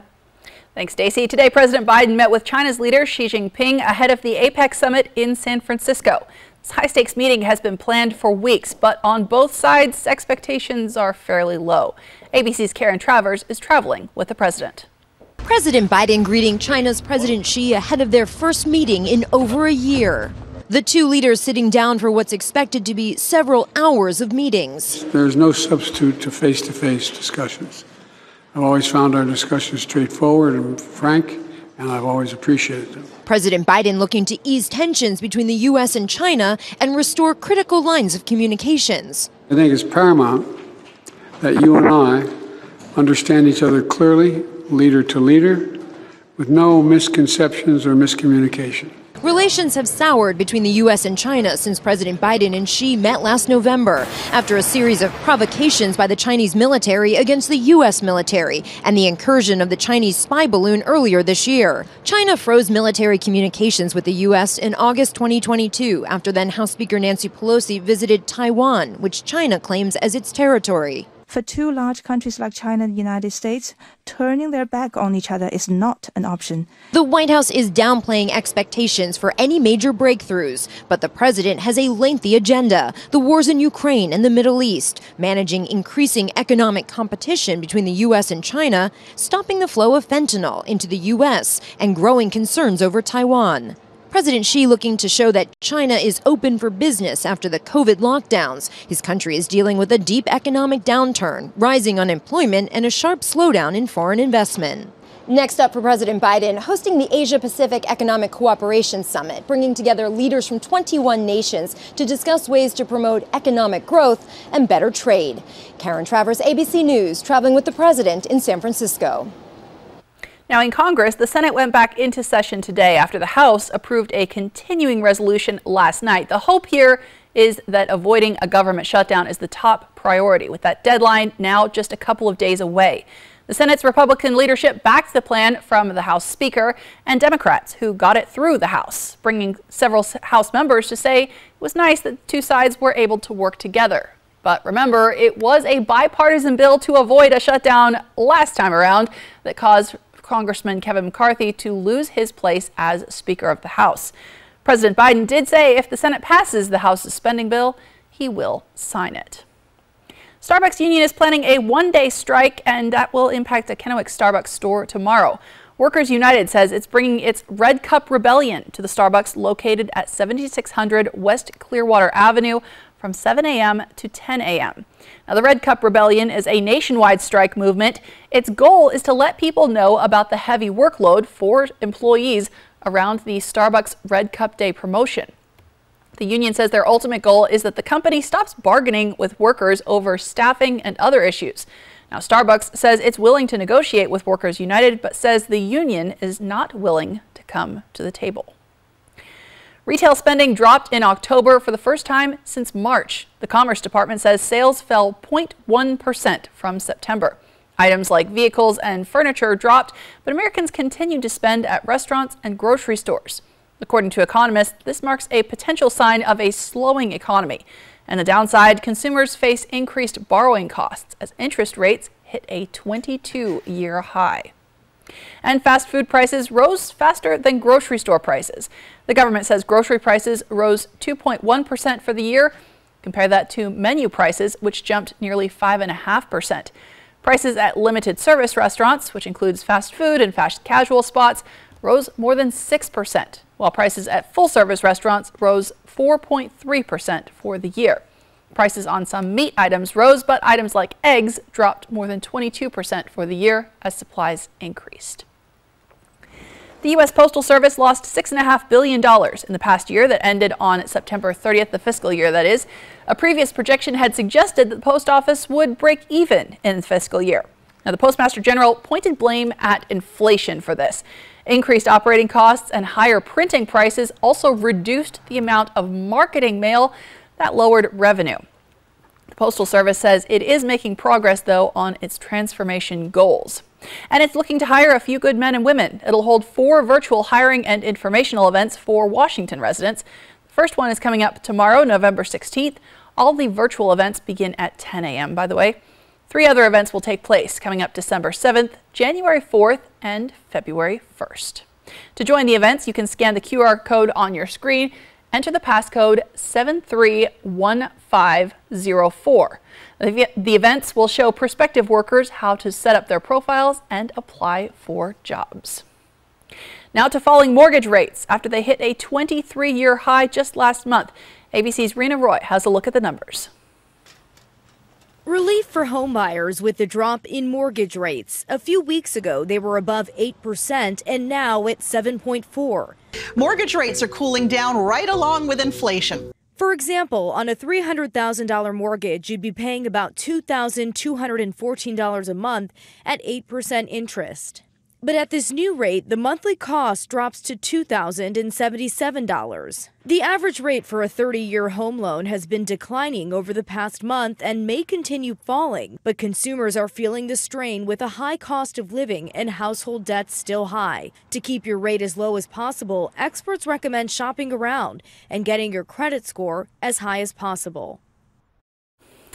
[SPEAKER 1] Thanks, Stacey. Today, President Biden met with China's leader Xi Jinping ahead of the APEC summit in San Francisco. This high-stakes meeting has been planned for weeks, but on both sides, expectations are fairly low. ABC's Karen Travers is traveling with the president.
[SPEAKER 9] President Biden greeting China's President Xi ahead of their first meeting in over a year. The two leaders sitting down for what's expected to be several hours of meetings.
[SPEAKER 10] There's no substitute to face-to-face discussions. I've always found our discussions straightforward and frank, and I've always appreciated them.
[SPEAKER 9] President Biden looking to ease tensions between the U.S. and China and restore critical lines of communications.
[SPEAKER 10] I think it's paramount that you and I understand each other clearly, leader to leader, with no misconceptions or miscommunication.
[SPEAKER 9] Relations have soured between the U.S. and China since President Biden and Xi met last November after a series of provocations by the Chinese military against the U.S. military and the incursion of the Chinese spy balloon earlier this year. China froze military communications with the U.S. in August 2022 after then House Speaker Nancy Pelosi visited Taiwan, which China claims as its territory.
[SPEAKER 11] For two large countries like China and the United States, turning their back on each other is not an option.
[SPEAKER 9] The White House is downplaying expectations for any major breakthroughs, but the president has a lengthy agenda. The wars in Ukraine and the Middle East, managing increasing economic competition between the U.S. and China, stopping the flow of fentanyl into the U.S., and growing concerns over Taiwan. President Xi looking to show that China is open for business after the COVID lockdowns. His country is dealing with a deep economic downturn, rising unemployment, and a sharp slowdown in foreign investment. Next up for President Biden, hosting the Asia-Pacific Economic Cooperation Summit, bringing together leaders from 21 nations to discuss ways to promote economic growth and better trade. Karen Travers, ABC News, traveling with the president in San Francisco.
[SPEAKER 1] Now in Congress, the Senate went back into session today after the House approved a continuing resolution last night. The hope here is that avoiding a government shutdown is the top priority, with that deadline now just a couple of days away. The Senate's Republican leadership backed the plan from the House Speaker and Democrats who got it through the House, bringing several House members to say it was nice that the two sides were able to work together. But remember, it was a bipartisan bill to avoid a shutdown last time around that caused Congressman Kevin McCarthy to lose his place as Speaker of the House. President Biden did say if the Senate passes the House's spending bill, he will sign it. Starbucks union is planning a one-day strike, and that will impact a Kennewick Starbucks store tomorrow. Workers United says it's bringing its Red Cup Rebellion to the Starbucks located at 7600 West Clearwater Avenue from 7 a.m. to 10 a.m. Now, the Red Cup Rebellion is a nationwide strike movement. Its goal is to let people know about the heavy workload for employees around the Starbucks Red Cup Day promotion. The union says their ultimate goal is that the company stops bargaining with workers over staffing and other issues. Now, Starbucks says it's willing to negotiate with Workers United, but says the union is not willing to come to the table. Retail spending dropped in October for the first time since March. The Commerce Department says sales fell 0.1% from September. Items like vehicles and furniture dropped, but Americans continued to spend at restaurants and grocery stores. According to economists, this marks a potential sign of a slowing economy. And the downside, consumers face increased borrowing costs as interest rates hit a 22-year high. And fast food prices rose faster than grocery store prices. The government says grocery prices rose 2.1% for the year. Compare that to menu prices, which jumped nearly 5.5%. Prices at limited service restaurants, which includes fast food and fast casual spots, rose more than 6%, while prices at full service restaurants rose 4.3% for the year. Prices on some meat items rose, but items like eggs dropped more than 22% for the year as supplies increased. The U.S. Postal Service lost $6.5 billion in the past year that ended on September 30th, the fiscal year that is. A previous projection had suggested that the post office would break even in the fiscal year. Now, the Postmaster General pointed blame at inflation for this. Increased operating costs and higher printing prices also reduced the amount of marketing mail that lowered revenue. The Postal Service says it is making progress, though, on its transformation goals. And it's looking to hire a few good men and women. It'll hold 4 virtual hiring and informational events for Washington residents. The first one is coming up tomorrow, November 16th. All the virtual events begin at 10 a.m., by the way. 3 other events will take place coming up December 7th, January 4th, and February 1st. To join the events, you can scan the QR code on your screen. Enter the passcode 731504. The events will show prospective workers how to set up their profiles and apply for jobs. Now to falling mortgage rates after they hit a 23-year high just last month. ABC's Rena Roy has a look at the numbers.
[SPEAKER 19] Relief for homebuyers with the drop in mortgage rates. A few weeks ago, they were above 8% and now at 7.4%.
[SPEAKER 20] Mortgage rates are cooling down right along with inflation.
[SPEAKER 19] For example, on a $300,000 mortgage, you'd be paying about $2,214 a month at 8% interest. But at this new rate, the monthly cost drops to $2,077. The average rate for a 30-year home loan has been declining over the past month and may continue falling, but consumers are feeling the strain with a high cost of living and household debts still high. To keep your rate as low as possible, experts recommend shopping around and getting your credit score as high as possible.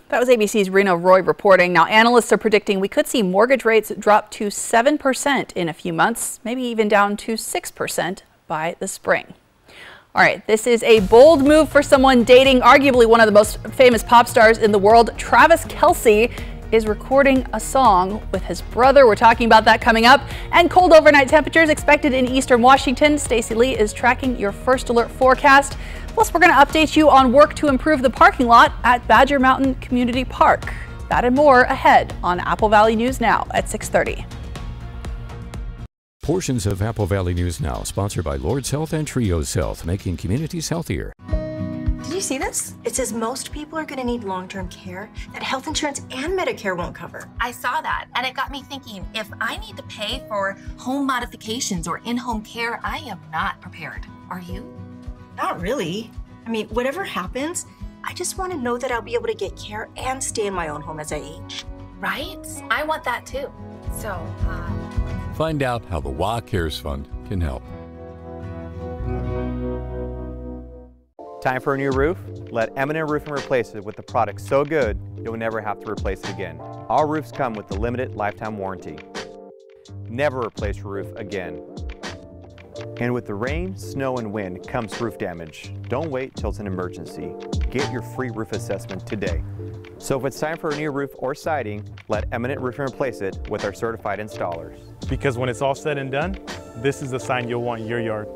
[SPEAKER 1] That was ABC's Rena Roy reporting. Now, analysts are predicting we could see mortgage rates drop to 7% in a few months, maybe even down to 6% by the spring. All right, this is a bold move for someone dating arguably one of the most famous pop stars in the world. Travis Kelce is recording a song with his brother. We're talking about that coming up. And cold overnight temperatures expected in eastern Washington. Stacey Lee is tracking your first alert forecast. Plus, we're going to update you on work to improve the parking lot at Badger Mountain Community Park. That and more ahead on Apple Valley News Now at 6:30.
[SPEAKER 3] Portions of Apple Valley News Now, sponsored by Lord's Health and Trios Health, making communities healthier.
[SPEAKER 4] Did you see this? It says most people are going to need long-term care that health insurance and Medicare won't cover.
[SPEAKER 6] I saw that, and it got me thinking, if I need to pay for home modifications or in-home care, I am not prepared. Are you?
[SPEAKER 4] Not really. I mean, whatever happens, I just want to know that I'll be able to get care and stay in my own home as I age.
[SPEAKER 6] Right? I want that too. So,
[SPEAKER 21] Find out how the WA Cares Fund can help.
[SPEAKER 22] Time for a new roof? Let Eminent Roofing replace it with a product so good you'll never have to replace it again. Our roofs come with the limited lifetime warranty. Never replace your roof again. And with the rain, snow, and wind comes roof damage. Don't wait till it's an emergency. Get your free roof assessment today. So if it's time for a new roof or siding, let Eminent Roofing replace it with our certified installers.
[SPEAKER 23] Because when it's all said and done, this is the sign you'll want in your yard.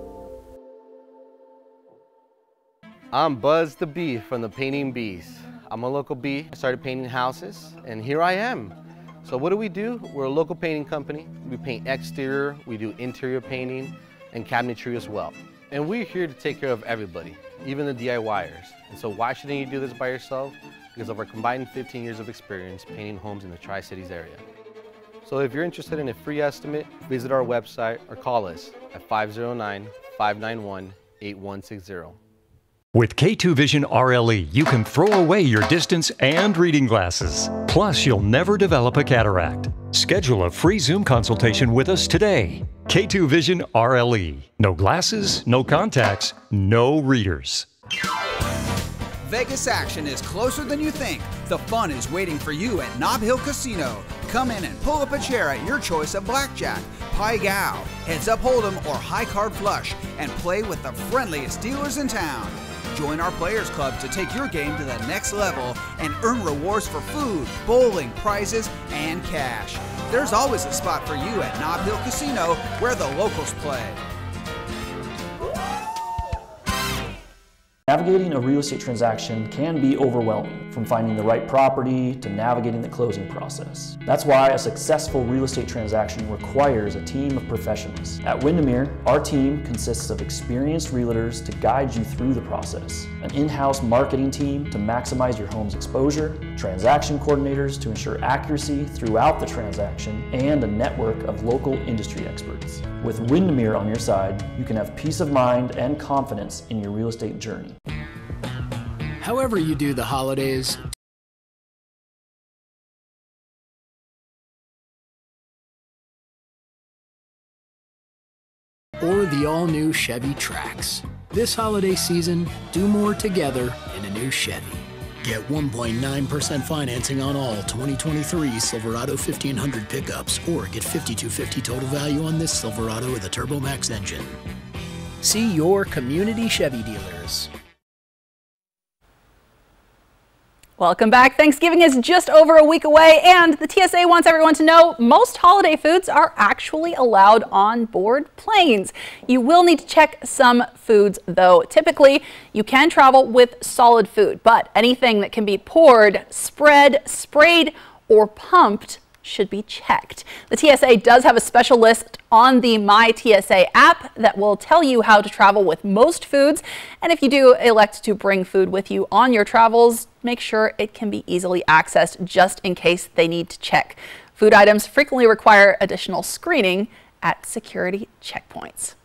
[SPEAKER 24] I'm Buzz the Bee from the Painting Bees. I'm a local bee. I started painting houses, and here I am. So what do? We're a local painting company. We paint exterior, we do interior painting, and cabinetry as well. And we're here to take care of everybody, even the DIYers. And so why shouldn't you do this by yourself? Because of our combined 15 years of experience painting homes in the Tri-Cities area. So if you're interested in a free estimate, visit our website or call us at 509-591-8160.
[SPEAKER 26] With K2 Vision RLE, you can throw away your distance and reading glasses. Plus, you'll never develop a cataract. Schedule a free Zoom consultation with us today. K2 Vision RLE. No glasses, no contacts, no readers.
[SPEAKER 27] Vegas action is closer than you think. The fun is waiting for you at Nob Hill Casino. Come in and pull up a chair at your choice of blackjack, Pai Gow, heads up hold'em, or high card flush, and play with the friendliest dealers in town. Join our Players Club to take your game to the next level and earn rewards for food, bowling, prizes, and cash. There's always a spot for you at Nob Hill Casino, where the locals play.
[SPEAKER 28] Navigating a real estate transaction can be overwhelming, from finding the right property to navigating the closing process. That's why a successful real estate transaction requires a team of professionals. At Windermere, our team consists of experienced realtors to guide you through the process, an in-house marketing team to maximize your home's exposure, transaction coordinators to ensure accuracy throughout the transaction, and a network of local industry experts. With Windermere on your side, you can have peace of mind and confidence in your real estate journey.
[SPEAKER 29] However you do the holidays, or the all-new Chevy Trax. This holiday season, do more together in a new Chevy. Get 1.9% financing on all 2023 Silverado 1500 pickups, or get $5,250 total value on this Silverado with a TurboMax engine. See your community Chevy dealers.
[SPEAKER 1] Welcome back. Thanksgiving is just over a week away, and the TSA wants everyone to know most holiday foods are actually allowed on board planes. You will need to check some foods, though. Typically, you can travel with solid food, but anything that can be poured, spread, sprayed, or pumped should be checked. The TSA does have a special list on the My TSA app that will tell you how to travel with most foods. And if you do elect to bring food with you on your travels, make sure it can be easily accessed just in case they need to check. Food items frequently require additional screening at security checkpoints.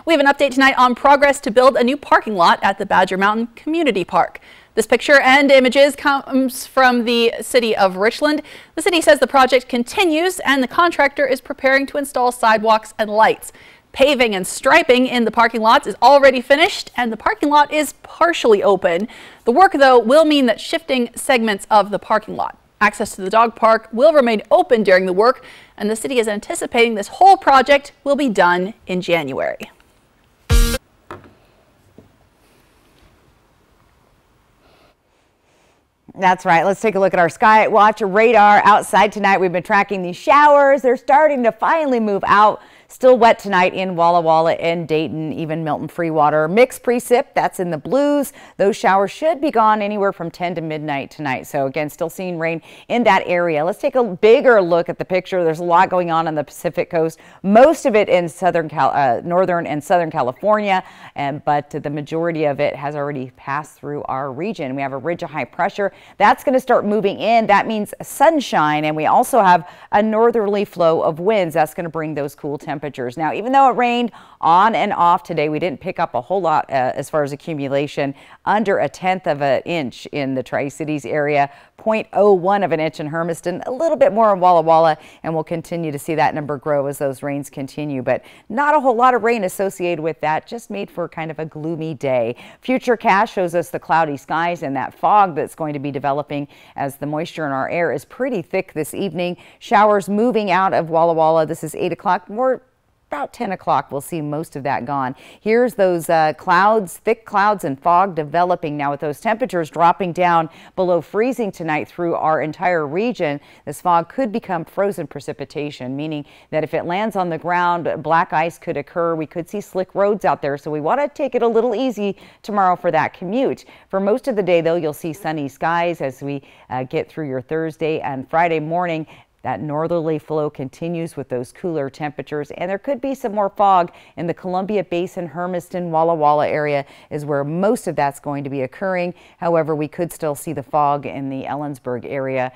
[SPEAKER 1] We have an update tonight on progress to build a new parking lot at the Badger Mountain Community Park. This picture and images comes from the city of Richland. The city says the project continues and the contractor is preparing to install sidewalks and lights. Paving and striping in the parking lots is already finished, and the parking lot is partially open. The work, though, will mean that shifting segments of the parking lot. Access to the dog park will remain open during the work, and the city is anticipating this whole project will be done in January.
[SPEAKER 2] That's right. Let's take a look at our Sky Watch radar outside tonight. We've been tracking these showers. They're starting to finally move out. Still wet tonight in Walla Walla and Dayton, even Milton Freewater. Mixed precip, that's in the blues. Those showers should be gone anywhere from 10 to midnight tonight. So again, still seeing rain in that area. Let's take a bigger look at the picture. There's a lot going on the Pacific coast. Most of it in northern and southern California, but the majority of it has already passed through our region. We have a ridge of high pressure. That's going to start moving in. That means sunshine, and we also have a northerly flow of winds. That's going to bring those cool temperatures. Now, even though it rained on and off today, we didn't pick up a whole lot as far as accumulation, under 1/10 of an inch in the Tri-Cities area, 0.01 of an inch in Hermiston, a little bit more in Walla Walla, and we'll continue to see that number grow as those rains continue. But not a whole lot of rain associated with that, just made for kind of a gloomy day. Futurecast shows us the cloudy skies and that fog that's going to be developing as the moisture in our air is pretty thick this evening. Showers moving out of Walla Walla. This is 8 o'clock. More about 10 o'clock, we'll see most of that gone. Here's those clouds, thick clouds and fog developing. Now with those temperatures dropping down below freezing tonight through our entire region, this fog could become frozen precipitation, meaning that if it lands on the ground, black ice could occur. We could see slick roads out there, so we want to take it a little easy tomorrow for that commute. For most of the day, though, you'll see sunny skies as we get through your Thursday and Friday morning. That northerly flow continues with those cooler temperatures, and there could be some more fog in the Columbia Basin, Hermiston, Walla Walla area is where most of that's going to be occurring. However, we could still see the fog in the Ellensburg area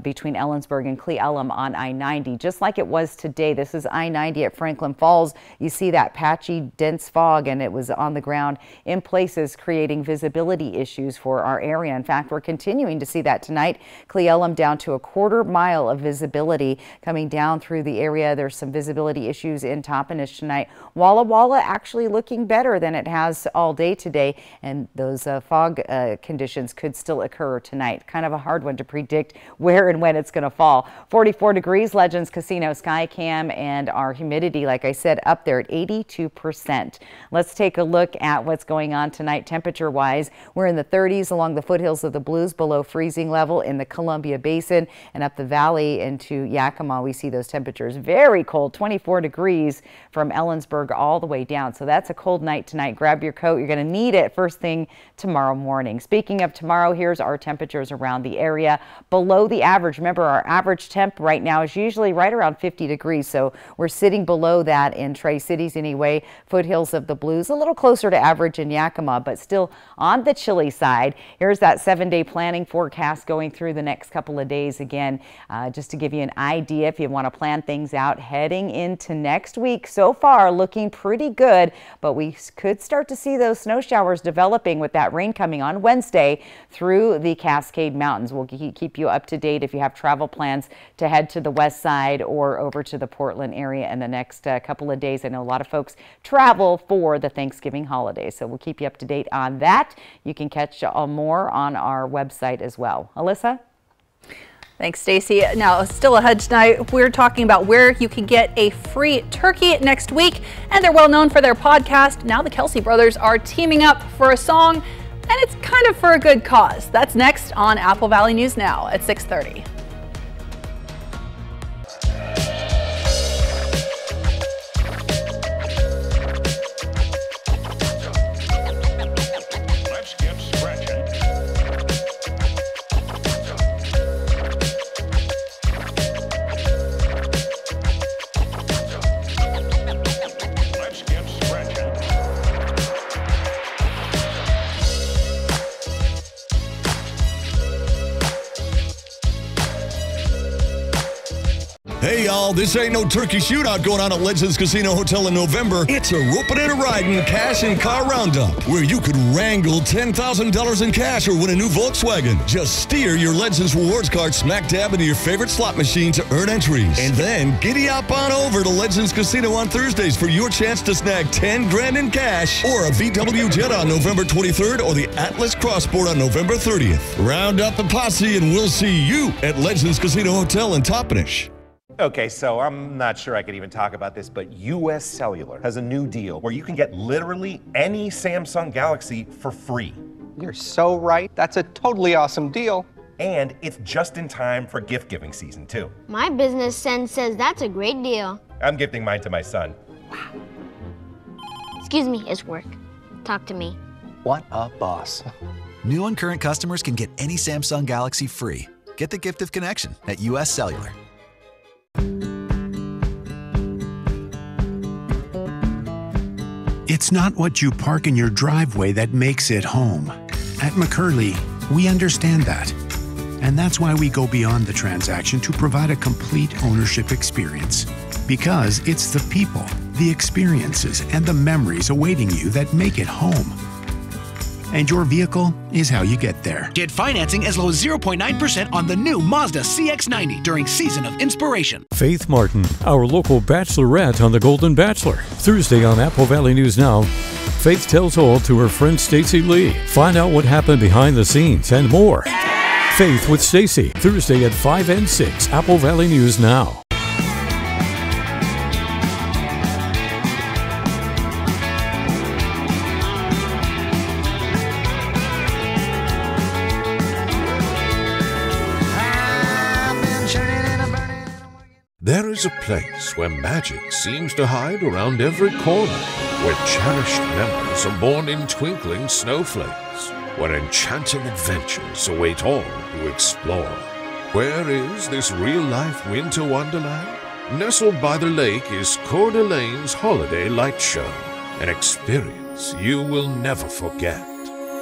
[SPEAKER 2] between Ellensburg and Cle Elum on I-90, just like it was today. This is I-90 at Franklin Falls. You see that patchy, dense fog, and it was on the ground in places, creating visibility issues for our area. In fact, we're continuing to see that tonight. Cle Elum down to a 1/4 mile of visibility coming down through the area. There's some visibility issues in Toppenish tonight. Walla Walla actually looking better than it has all day today, and those fog conditions could still occur tonight. Kind of a hard one to predict where and when it's going to fall. 44 degrees, Legends Casino Skycam, and our humidity, like I said, up there at 82%. Let's take a look at what's going on tonight temperature wise. We're in the 30s along the foothills of the Blues, below freezing level in the Columbia Basin, and up the valley into Yakima, we see those temperatures very cold, 24 degrees from Ellensburg all the way down. So that's a cold night tonight. Grab your coat. You're going to need it first thing tomorrow morning. Speaking of tomorrow, here's our temperatures around the area. Below the average. Remember, our average temp right now is usually right around 50 degrees. So we're sitting below that in Tri-Cities anyway. Foothills of the Blues, a little closer to average in Yakima, but still on the chilly side. Here's that 7-day planning forecast going through the next couple of days again, just to give you an idea if you want to plan things out heading into next week. So far looking pretty good, but we could start to see those snow showers developing with that rain coming on Wednesday through the Cascade Mountains. We'll keep you up to date if you have travel plans to head to the west side or over to the Portland area in the next couple of days. I know a lot of folks travel for the Thanksgiving holiday, so we'll keep you up to date on that. You can catch more on our website as well. Alyssa?
[SPEAKER 1] Thanks, Stacy. Now, still ahead tonight, we're talking about where you can get a free turkey next week, and they're well known for their podcast. Now the Kelsey brothers are teaming up for a song, and it's kind of for a good cause. That's next on Apple Valley News Now at 6:30.
[SPEAKER 7] Hey y'all, this ain't no turkey shootout going on at Legends Casino Hotel in November. It's a roping and a riding cash and car roundup where you could wrangle $10,000 in cash or win a new Volkswagen. Just steer your Legends rewards card smack dab into your favorite slot machine to earn entries. And then giddy up on over to Legends Casino on Thursdays for your chance to snag 10 grand in cash or a VW Jetta on November 23rd or the Atlas Crossport on November 30th. Round up the posse and we'll see you at Legends Casino Hotel in Toppenish.
[SPEAKER 8] Okay, so I'm not sure I could even talk about this, but US Cellular has a new deal where you can get literally any Samsung Galaxy for free.
[SPEAKER 12] You're so right. That's a totally awesome deal.
[SPEAKER 8] And it's just in time for gift giving season too.
[SPEAKER 13] My business sense says that's a great deal.
[SPEAKER 8] I'm gifting mine to my son.
[SPEAKER 13] Excuse me, it's work. Talk to me.
[SPEAKER 12] What a boss.
[SPEAKER 14] New and current customers can get any Samsung Galaxy free. Get the gift of connection at US Cellular.
[SPEAKER 15] It's not what you park in your driveway that makes it home. At McCurley, we understand that. And that's why we go beyond the transaction to provide a complete ownership experience. Because it's the people, the experiences, and the memories awaiting you that make it home. And your vehicle is how you get there.
[SPEAKER 16] Get financing as low as 0.9% on the new Mazda CX-90 during Season of Inspiration.
[SPEAKER 3] Faith Martin, our local bachelorette on The Golden Bachelor. Thursday on Apple Valley News Now. Faith tells all to her friend Stacey Lee. Find out what happened behind the scenes and more. Faith with Stacey, Thursday at 5 and 6, Apple Valley News Now.
[SPEAKER 17] There is a place where magic seems to hide around every corner, where cherished memories are born in twinkling snowflakes, where enchanting adventures await all who explore. Where is this real-life winter wonderland? Nestled by the lake is Coeur d'Alene's Holiday Light Show, an experience you will never forget.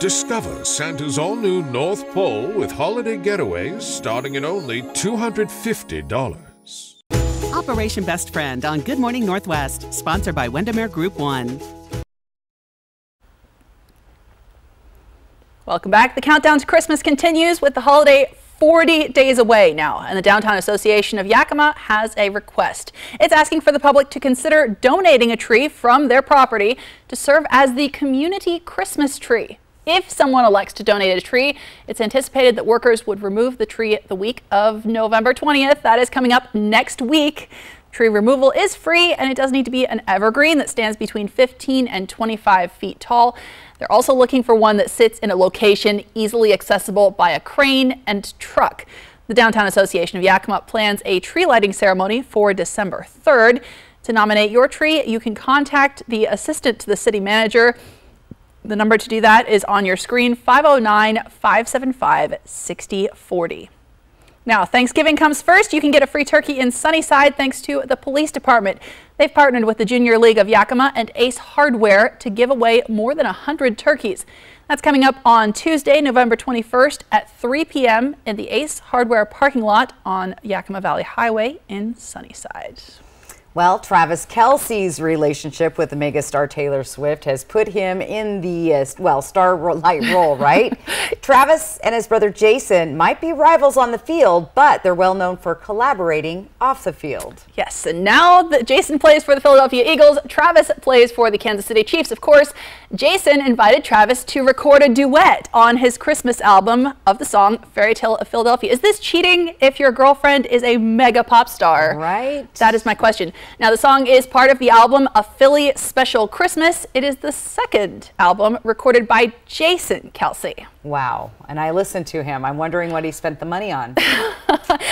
[SPEAKER 17] Discover Santa's all-new North Pole with holiday getaways starting at only $250.
[SPEAKER 25] Operation Best Friend on Good Morning Northwest, sponsored by Windermere Group 1.
[SPEAKER 1] Welcome back. The countdown to Christmas continues with the holiday 40 days away now, and the Downtown Association of Yakima has a request. It's asking for the public to consider donating a tree from their property to serve as the community Christmas tree. If someone elects to donate a tree, it's anticipated that workers would remove the tree the week of November 20th. That is coming up next week. Tree removal is free, and it does need to be an evergreen that stands between 15 and 25 feet tall. They're also looking for one that sits in a location easily accessible by a crane and truck. The Downtown Association of Yakima plans a tree lighting ceremony for December 3rd. To nominate your tree, you can contact the assistant to the city manager. The number to do that is on your screen, 509-575-6040. Now, Thanksgiving comes first. You can get a free turkey in Sunnyside thanks to the police department. They've partnered with the Junior League of Yakima and Ace Hardware to give away more than 100 turkeys. That's coming up on Tuesday, November 21st at 3 p.m. in the Ace Hardware parking lot on Yakima Valley Highway in Sunnyside.
[SPEAKER 2] Well, Travis Kelce's relationship with the megastar Taylor Swift has put him in the, starlight role, right? Travis and his brother Jason might be rivals on the field, but they're well known for collaborating off the field.
[SPEAKER 1] Yes, and now that Jason plays for the Philadelphia Eagles, Travis plays for the Kansas City Chiefs. Of course, Jason invited Travis to record a duet on his Christmas album of the song Fairy Tale of Philadelphia. Is this cheating if your girlfriend is a mega pop star?
[SPEAKER 2] Right.
[SPEAKER 1] That is my question. Now, the song is part of the album A Philly Special Christmas. It is the second album recorded by Jason Kelce.
[SPEAKER 2] Wow. And I listened to him. I'm wondering what he spent the money on.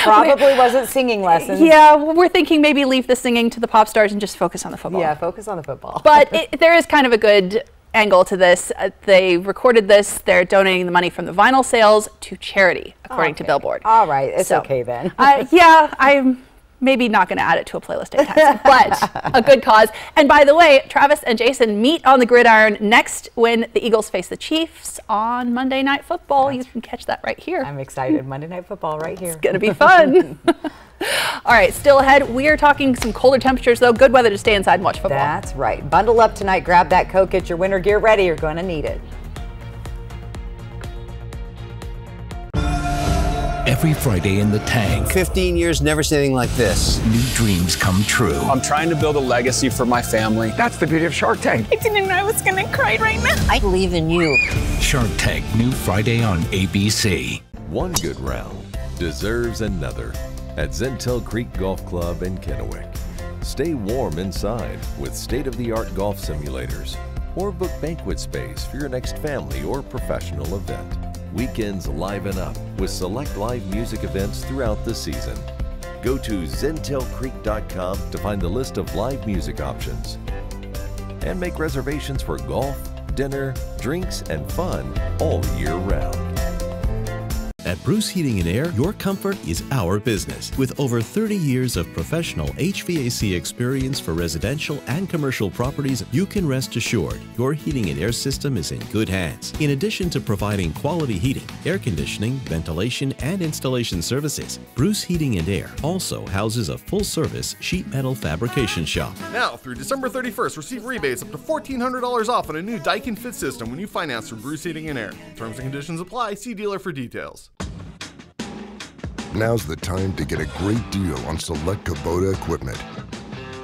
[SPEAKER 2] Probably wasn't singing lessons.
[SPEAKER 1] Yeah, we're thinking maybe leave the singing to the pop stars and just focus on the football.
[SPEAKER 2] Yeah, focus on the football.
[SPEAKER 1] But there is kind of a good angle to this. They recorded this. They're donating the money from the vinyl sales to charity, according to Billboard.
[SPEAKER 2] All right. It's okay then.
[SPEAKER 1] Yeah, I'm maybe not going to add it to a playlist anytime soon, but a good cause. And by the way, Travis and Jason meet on the gridiron next when the Eagles face the Chiefs on Monday Night Football. You can catch that right here.
[SPEAKER 2] I'm excited. Monday Night Football right here.
[SPEAKER 1] It's going to be fun. All right, still ahead, we are talking some colder temperatures, though. Good weather to stay inside and watch football.
[SPEAKER 2] That's right. Bundle up tonight, grab that coat, get your winter gear ready. You're going to need it.
[SPEAKER 4] Every Friday in the tank.
[SPEAKER 5] 15 years, never seen anything like this.
[SPEAKER 4] New dreams come true.
[SPEAKER 6] I'm trying to build a legacy for my family.
[SPEAKER 4] That's the beauty of Shark Tank.
[SPEAKER 9] I didn't know I was going to cry right now.
[SPEAKER 5] I believe in you.
[SPEAKER 4] Shark Tank, new Friday on ABC.
[SPEAKER 10] One good round deserves another at Zentel Creek Golf Club in Kennewick. Stay warm inside with state-of-the-art golf simulators, or book banquet space for your next family or professional event. Weekends liven up with select live music events throughout the season. Go to zentelcreek.com to find the list of live music options and make reservations for golf, dinner, drinks, and fun all year round.
[SPEAKER 11] At Bruce Heating & Air, your comfort is our business. With over 30 years of professional HVAC experience for residential and commercial properties, you can rest assured your heating and air system is in good hands. In addition to providing quality heating, air conditioning, ventilation, and installation services, Bruce Heating & Air also houses a full-service sheet metal fabrication shop.
[SPEAKER 18] Now, through December 31st, receive rebates up to $1,400 off on a new Daikin Fit system when you finance through Bruce Heating & Air. Terms and conditions apply. See dealer for details.
[SPEAKER 19] Now's the time to get a great deal on select Kubota equipment.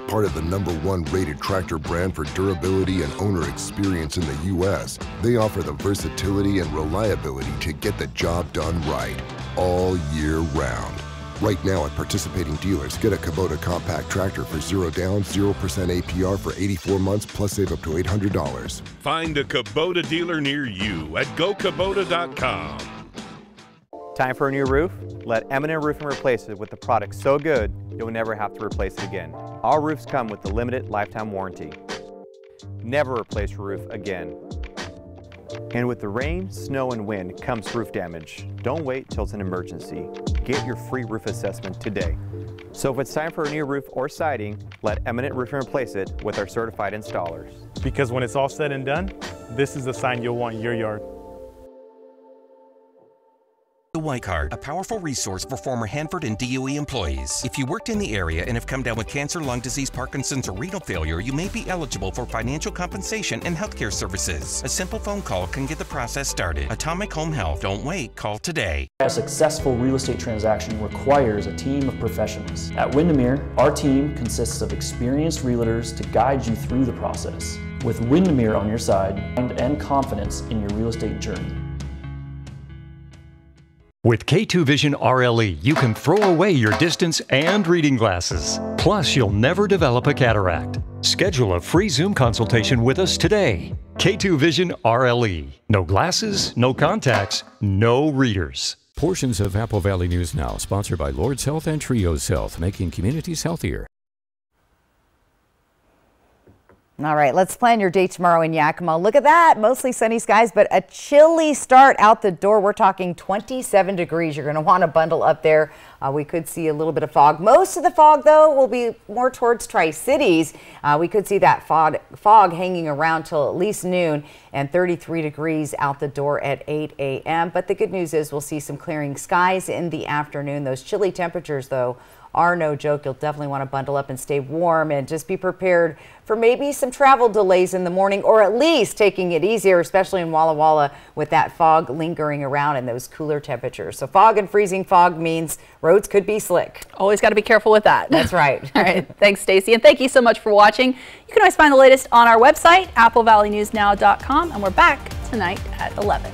[SPEAKER 19] Part of the #1 rated tractor brand for durability and owner experience in the U.S., they offer the versatility and reliability to get the job done right, all year round. Right now at participating dealers, get a Kubota compact tractor for 0 down, 0% APR for 84 months, plus save up to $800.
[SPEAKER 20] Find a Kubota dealer near you at GoKubota.com.
[SPEAKER 22] Time for a new roof? Let M&M Roofing replace it with the product so good you'll never have to replace it again. All roofs come with the limited lifetime warranty. Never replace your roof again. And with the rain, snow, and wind comes roof damage. Don't wait till it's an emergency. Get your free roof assessment today. So if it's time for a new roof or siding, let Eminent Roofing replace it with our certified installers.
[SPEAKER 23] Because when it's all said and done, this is the sign you'll want in your yard.
[SPEAKER 30] The White Card, a powerful resource for former Hanford and DOE employees. If you worked in the area and have come down with cancer, lung disease, Parkinson's, or renal failure, you may be eligible for financial compensation and healthcare services. A simple phone call can get the process started. Atomic Home Health. Don't wait. Call today.
[SPEAKER 28] A successful real estate transaction requires a team of professionals. At Windermere, our team consists of experienced realtors to guide you through the process. With Windermere on your side and confidence in your real estate journey.
[SPEAKER 26] With K2 Vision RLE, you can throw away your distance and reading glasses. Plus, you'll never develop a cataract. Schedule a free Zoom consultation with us today. K2 Vision RLE. No glasses, no contacts, no readers.
[SPEAKER 3] Portions of Apple Valley News Now, sponsored by Lord's Health and Trios Health, making communities healthier.
[SPEAKER 2] All right, let's plan your day tomorrow in Yakima. Look at that, mostly sunny skies, but a chilly start out the door. We're talking 27 degrees. You're going to want to bundle up there. We could see a little bit of fog. Most of the fog, though, will be more towards Tri-Cities. We could see that fog hanging around till at least noon, and 33 degrees out the door at 8 a.m. But the good news is we'll see some clearing skies in the afternoon. Those chilly temperatures, though, are no joke. You'll definitely want to bundle up and stay warm, and just be prepared for maybe some travel delays in the morning, or at least taking it easier, especially in Walla Walla with that fog lingering around and those cooler temperatures. So fog and freezing fog means roads could be slick.
[SPEAKER 1] Always got to be careful with that.
[SPEAKER 2] That's right.
[SPEAKER 1] All right. Thanks, Stacy. And thank you so much for watching. You can always find the latest on our website, applevalleyNewsNow.com, and we're back tonight at 11.